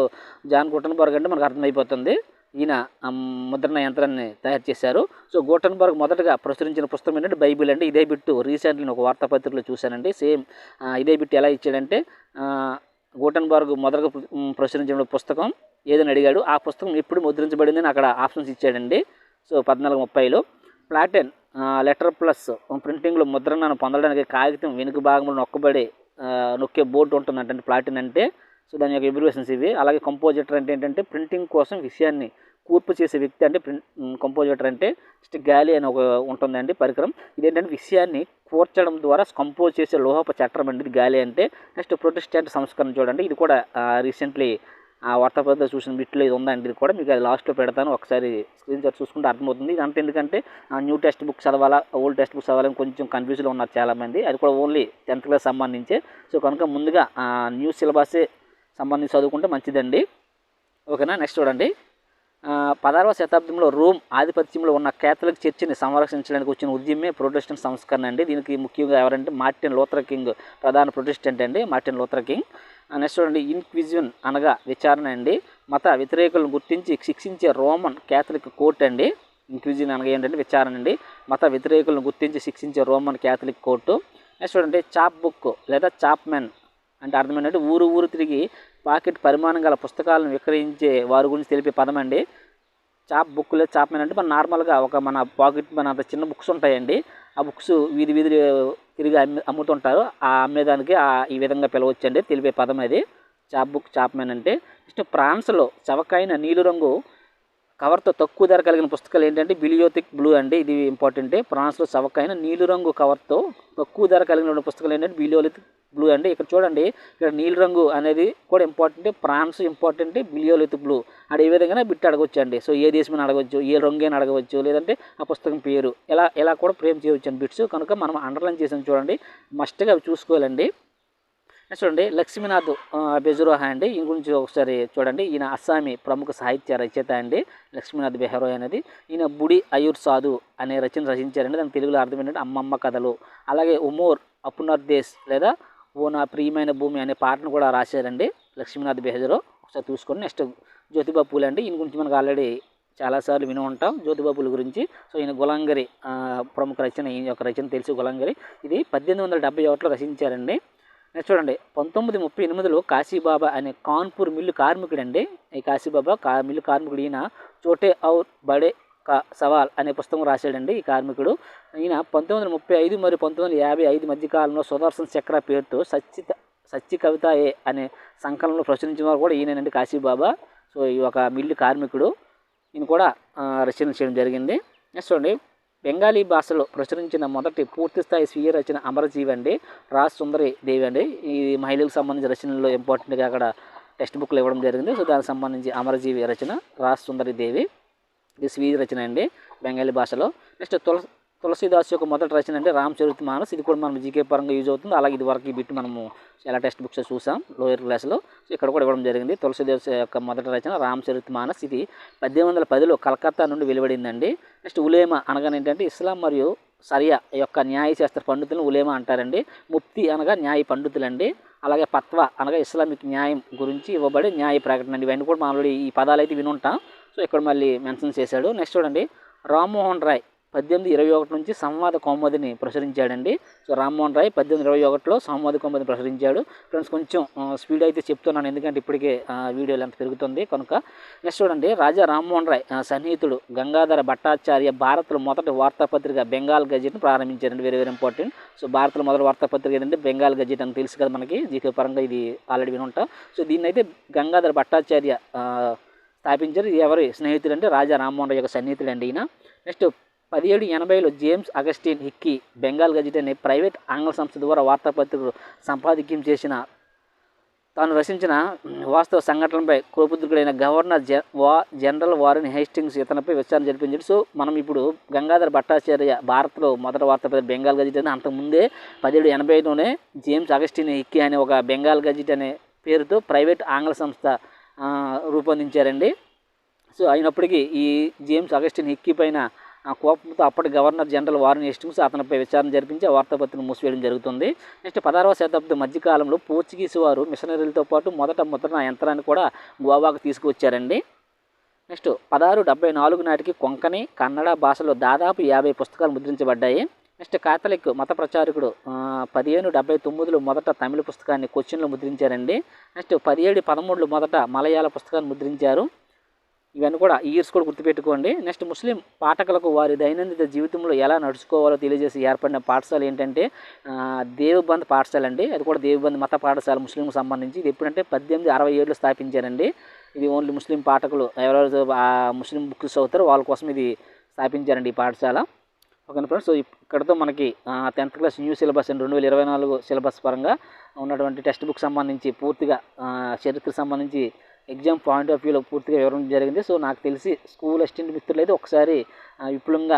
జాన్ గుటెన్బర్గ్ అంటే మనకు అర్థమైపోతుంది, ఈయన ముద్రణ యంత్రాన్ని తయారు చేశారు. సో గుటెన్బర్గ్ మొదటగా ప్రచురించిన పుస్తకం ఏంటంటే బైబిల్ అండి. ఇదే బిట్టు రీసెంట్లీ ఒక వార్తాపత్రికలో చూశానండి. సేమ్ ఇదే బిట్టు ఎలా ఇచ్చాడంటే గుటెన్బర్గ్ మొదటగా ప్రచురించిన పుస్తకం ఏదని అడిగాడు. ఆ పుస్తకం ఎప్పుడు ముద్రించబడిందని అక్కడ ఆప్షన్స్ ఇచ్చాడండి. సో 1430లో ప్లాటెన్ లెటర్ ప్లస్ ప్రింటింగ్లో ముద్రణను పొందడానికి కాగితం వెనుక భాగంలో నొక్కే బోర్డు ఉంటుందంటే ప్లాటిన్ అంటే. సో దాని యొక్క ఎబ్రివేషన్స్ ఇవి. అలాగే కంపోజిటర్ అంటే ఏంటంటే ప్రింటింగ్ కోసం విషయాన్ని కూర్పు చేసే వ్యక్తి అంటే కంపోజిటర్ అంటే. నెక్స్ట్ గాలి అని ఒక ఉంటుందండి పరికరం, ఇదేంటంటే విషయాన్ని కూర్చడం ద్వారా కంపోజ్ చేసే లోహపు చట్రం అండి ఇది గాలి అంటే. నెక్స్ట్ ప్రొటెస్టెంట్ సంస్కరణ చూడండి, ఇది కూడా రీసెంట్లీ వార్తాపత్రికలో చూసిన బిట్లో ఇది ఉందండి. ఇది కూడా మీకు అది లాస్ట్లో పెడతాను, ఒకసారి స్క్రీన్ షాట్ చూసుకుంటే అర్థమవుతుంది. ఇదంతా ఎందుకంటే న్యూ టెక్స్ట్ బుక్ చదవాలా ఓల్డ్ టెక్స్ట్ బుక్ చదవాలని కొంచెం కన్ఫ్యూజ్లో ఉన్నారు చాలామంది. అది కూడా ఓన్లీ 10th క్లాస్ సంబంధించే. సో కనుక ముందుగా న్యూ సిలబసే సంబంధించి చదువుకుంటే మంచిదండి, ఓకేనా. నెక్స్ట్ చూడండి, 16వ శతాబ్దంలో రోమ్ ఆధిపత్యంలో ఉన్న క్యాథలిక్ చర్చిని సంరక్షించడానికి వచ్చిన ఉద్యమే ప్రొటెస్టెంట్ సంస్కరణ అండి. దీనికి ముఖ్యంగా ఎవరంటే మార్టిన్ లూథర్ కింగ్ ప్రధాన ప్రొటెస్టెంట్ అండి, మార్టిన్ లూథర్ కింగ్. నెక్స్ట్ చూడండి, ఇన్క్విజిషన్ అనగా విచారణ అండి. మత వ్యతిరేకులను గుర్తించి శిక్షించే రోమన్ క్యాథలిక్ కోర్టు అండి. ఇంక్విజిషన్ అనగా ఏంటంటే విచారణ అండి, మత వ్యతిరేకులను గుర్తించి శిక్షించే రోమన్ క్యాథలిక్ కోర్టు. నెక్స్ట్ చూడండి, చాప్ బుక్ లేదా చాప్మెన్ అంటే అర్థం ఏంటంటే ఊరు తిరిగి పాకెట్ పరిమాణం గల పుస్తకాలను విక్రయించే వారి గురించి తెలిపే పదం అండి. చాప్ బుక్ లేదా చాప్మెన్ అంటే మన నార్మల్గా మన పాకెట్ మన అంత చిన్న బుక్స్ ఉంటాయండి, ఆ బుక్స్ వీధి తిరిగి అమ్ముతుంటారు, ఆ అమ్మేదానికి ఈ విధంగా పిలవచ్చండి, తెలిపే పదం అది చాప్ బుక్ చాప్మెన్ అంటే. నెక్స్ట్ ఫ్రాన్స్లో చవకైన నీలి రంగు కవర్తో తక్కువ ధర కలిగిన పుస్తకాలు ఏంటంటే బిలియోథిక్ బ్లూ అండి, ఇది ఇంపార్టెంటే. ఫ్రాన్స్లో చవకైన నీలి రంగు కవర్తో తక్కువ ధర కలిగిన పుస్తకాలు ఏంటంటే బిలియోథిక్ బ్లూ అండి. ఇక్కడ చూడండి, ఇక్కడ నీలి రంగు అనేది కూడా ఇంపార్టెంటే, ఫ్రాన్స్ ఇంపార్టెంటే, బిలియోథిక్ బ్లూ అంటే ఏ విధంగా బిట్ అడగవచ్చు అండి. సో ఏ దేశమని అడగవచ్చు, ఏ రంగు అని అడగవచ్చు, లేదంటే ఆ పుస్తకం పేరు ఎలా కూడా ఫ్రేమ్ చేయవచ్చు అని బిట్స్. కనుక మనం అండర్లైన్ చేసాం చూడండి, మస్ట్గా అవి చూసుకోవాలండి. నెక్స్ట్ చూడండి, లక్ష్మీనాథ్ బెజరోహా అండి, ఈయన గురించి ఒకసారి చూడండి. ఈయన అస్సామీ ప్రముఖ సాహిత్య రచయిత అండి లక్ష్మీనాథ్ బెహరోయ్ అనేది. ఈయన బుడి అయూర్ సాధు అనే రచన రచించారండి, దాని తెలుగులో అర్థం ఏంటంటే అమ్మమ్మ కథలు. అలాగే ఉమోర్ అపునర్ దేశ్ లేదా ఓ నా ప్రియమైన భూమి అనే పాటను కూడా రాశారండి లక్ష్మీనాథ్ బెహ్రో, ఒకసారి చూసుకోండి. నెక్స్ట్ జ్యోతిబా పూలే అండి, ఈయన గురించి మనకు ఆల్రెడీ చాలాసార్లు విని ఉంటాం జ్యోతిబా పూలే గురించి. సో ఈయన గులంగరి ప్రముఖ రచన, ఈయన యొక్క రచన తెలుసు గులంగరి, ఇది 1871లో రచించారండి. నెక్స్ట్ చూడండి, 1938లో కాశీబాబా అనే కాన్పూర్ మిల్లు కార్మికుడు అండి. ఈ కాశీబాబా మిల్లు కార్మికుడు, ఈయన చోటే ఔర్ బడే కా సవాల్ అనే పుస్తకం రాశాడండి ఈ కార్మికుడు. ఈయన 1935 మరియు 1955 మధ్యకాలంలో సుదర్శన్ చక్ర పేరుతో సత్య కవిత ఏ అనే సంకలనంలో ప్రచురించిన వారు కూడా ఈయనండి కాశీబాబా. సో ఈ ఒక మిల్లు కార్మికుడు, ఈయన కూడా రచన చేయడం జరిగింది. నెక్స్ట్ చూడండి, బెంగాలీ భాషలో ప్రచురించిన మొదటి పూర్తిస్థాయి స్వీయ రచన అమరజీవి అండి, రాజ్ సుందరి దేవి అండి. ఈ మహిళలకు సంబంధించిన రచనల్లో ఇంపార్టెంట్గా అక్కడ టెక్స్ట్ బుక్లు ఇవ్వడం జరిగింది. సో దానికి సంబంధించి అమరజీవి రచన రాజ్ సుందరి దేవి, ఇది స్వీయ రచన అండి బెంగాలీ భాషలో. నెక్స్ట్ తులసీదాస్ యొక్క మొదటి రచన అంటే రామచరితమానస్, ఇది కూడా మనం జీకే పరంగా యూజ్ అవుతుంది. అలాగే ఇది వరకు ఈ బిట్ మనము చాలా టెక్స్ట్ బుక్స్ చూసాం లోయర్ క్లాస్లో. సో ఇక్కడ కూడా ఇవ్వడం జరిగింది. తులసీదాస్ యొక్క మొదటి రచన రామచరితమానస్, ఇది 1810లో కలకత్తా నుండి వెలువడిందండి. నెక్స్ట్ ఉలేమా అనగా ఏంటంటే ఇస్లాం మరియు షరియా యొక్క న్యాయశాస్త్ర పండితులను ఉలేమా అంటారండి. ముఫ్తీ అనగా న్యాయ పండితులండి. అలాగే పత్వా అనగా ఇస్లామిక్ న్యాయం గురించి ఇవ్వబడే న్యాయ ప్రకటన అండి. ఇవన్నీ కూడా మనం ఆల్రెడీ ఈ పదాలు అయితే వినుంటాం. సో ఇక్కడ మళ్ళీ మెన్షన్ చేశాడు. నెక్స్ట్ చూడండి, రామ్మోహన్ రాయ్ 1821 నుంచి సంవాద కౌముదిని ప్రచురించాడండి. సో రామ్మోహన్ రాయ్ 1821లో సంవాద కౌముదిని ప్రచురించాడు. ఫ్రెండ్స్ కొంచెం స్పీడ్ అయితే చెప్తున్నాను, ఎందుకంటే ఇప్పటికే వీడియో లెంత్ పెరుగుతుంది కనుక. నెక్స్ట్ చూడండి, రాజా రామ్మోహన్ రాయ్ సన్నిహితుడు గంగాధర భట్టాచార్య భారత్లో మొదటి వార్తాపత్రిక బెంగాల్ గజెట్ను ప్రారంభించారండి. Very very important. సో భారత్లో మొదటి వార్తాపత్రిక ఏంటంటే బెంగాల్ గజెట్ అని తెలుసు కదా మనకి, జీకే పరంగా ఇది ఆల్రెడీ వినుంటాం. సో దీన్ని అయితే గంగాధర భట్టాచార్య స్థాపించారు. ఇది ఎవరి స్నేహితుడు అంటే రాజా రామ్మోహన్ రాయ్ యొక్క సన్నిహితుడు అండి ఈయన. నెక్స్ట్ 1780లో James Augustine Hicky Bengal gazette అనే ప్రైవేట్ ఆంగ్ల సంస్థ ద్వారా వార్తాపత్రికలు సంపాదకీయం చేసిన, తాను రచించిన వాస్తవ సంఘటనలపై కోపుద్రుడైన గవర్నర్ జనరల్ వారెన్ హేస్టింగ్స్ ఇతనిపై విచారణ జరిపించాడు. సో మనం ఇప్పుడు గంగాధర భట్టాచార్య భారత్లో మొదటి వార్తాపత్రిక బెంగాల్ గజెట్ అని, అంతకుముందే 1780లోనే జేమ్స్ అగస్టిన్ హిక్కీ అనే ఒక బెంగాల్ గజెట్ అనే పేరుతో ప్రైవేట్ ఆంగ్ల సంస్థ రూపొందించారండి. సో అయినప్పటికీ ఈ జేమ్స్ అగస్టిన్ హిక్కీ పైన కోపంతో అప్పటి గవర్నర్ జనరల్ వారెన్ హేస్టింగ్స్ అతనిపై విచారణ జరిపించి ఆ వార్తాపత్రికను మూసివేయడం జరుగుతుంది. నెక్స్ట్ 16వ శతాబ్దం మధ్యకాలంలో పోర్చుగీసు వారు మిషనరీలతో పాటు మొదట ముద్రణ యంత్రాన్ని కూడా గోవాకు తీసుకువచ్చారండి. నెక్స్ట్ 1674 నాటికి కొంకణి కన్నడ భాషలో దాదాపు 50 పుస్తకాలు ముద్రించబడ్డాయి. నెక్స్ట్ కాథలిక్ మత ప్రచారకుడు 1579లో మొదట తమిళ పుస్తకాన్ని కొచ్చిన్లో ముద్రించారండి. నెక్స్ట్ 1713లో మొదట మలయాళ పుస్తకాన్ని ముద్రించారు. ఇవన్నీ కూడా ఇయర్స్ కూడా గుర్తుపెట్టుకోండి. నెక్స్ట్ ముస్లిం పాఠకులకు వారి దైనందిన జీవితంలో ఎలా నడుచుకోవాలో తెలియజేసి ఏర్పడిన పాఠశాల ఏంటంటే దేవబంద్ పాఠశాల అండి. అది కూడా దేవబంద్ మత పాఠశాల ముస్లింకు సంబంధించి. ఇది ఎప్పుడంటే 1867లో స్థాపించారండి. ఇది ఓన్లీ ముస్లిం పాఠకులు ఎవరెవరు ముస్లిం బుక్స్ చదువుతారో వాళ్ళ కోసం ఇది స్థాపించారండి ఈ పాఠశాల. ఓకే ఫ్రెండ్స్, సో ఇక్కడతో మనకి 10th class new syllabus and 2024 syllabus పరంగా ఉన్నటువంటి టెక్స్ట్ బుక్ సంబంధించి పూర్తిగా చరిత్రకు సంబంధించి ఎగ్జామ్ పాయింట్ ఆఫ్ వ్యూలో పూర్తిగా వివరణ జరిగింది. సో నాకు తెలిసి స్కూల్ అసిస్టెంట్ మిత్రులు అయితే ఒకసారి విపులంగా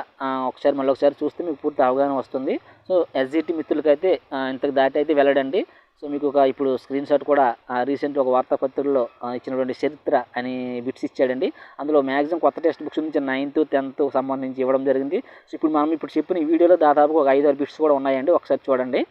మళ్ళీ ఒకసారి చూస్తే మీకు పూర్తి అవగాహన వస్తుంది. సో ఎస్జిటి మిత్రులకైతే ఇంతకు దాటి అయితే వెళ్ళడండి. సో మీకు ఇప్పుడు స్క్రీన్ షాట్ కూడా రీసెంట్ ఒక వార్తాపత్రికలో ఇచ్చినటువంటి చరిత్ర అని బిట్స్ ఇచ్చాడండి. అందులో మ్యాక్సిమం కొత్త టెక్స్ట్ బుక్స్ నుంచి 9th 10th సంబంధించి ఇవ్వడం జరిగింది. సో ఇప్పుడు మనం చెప్పిన ఈ వీడియోలో దాదాపుగా ఒక 5-6 బిట్స్ కూడా ఉన్నాయండి, ఒకసారి చూడండి.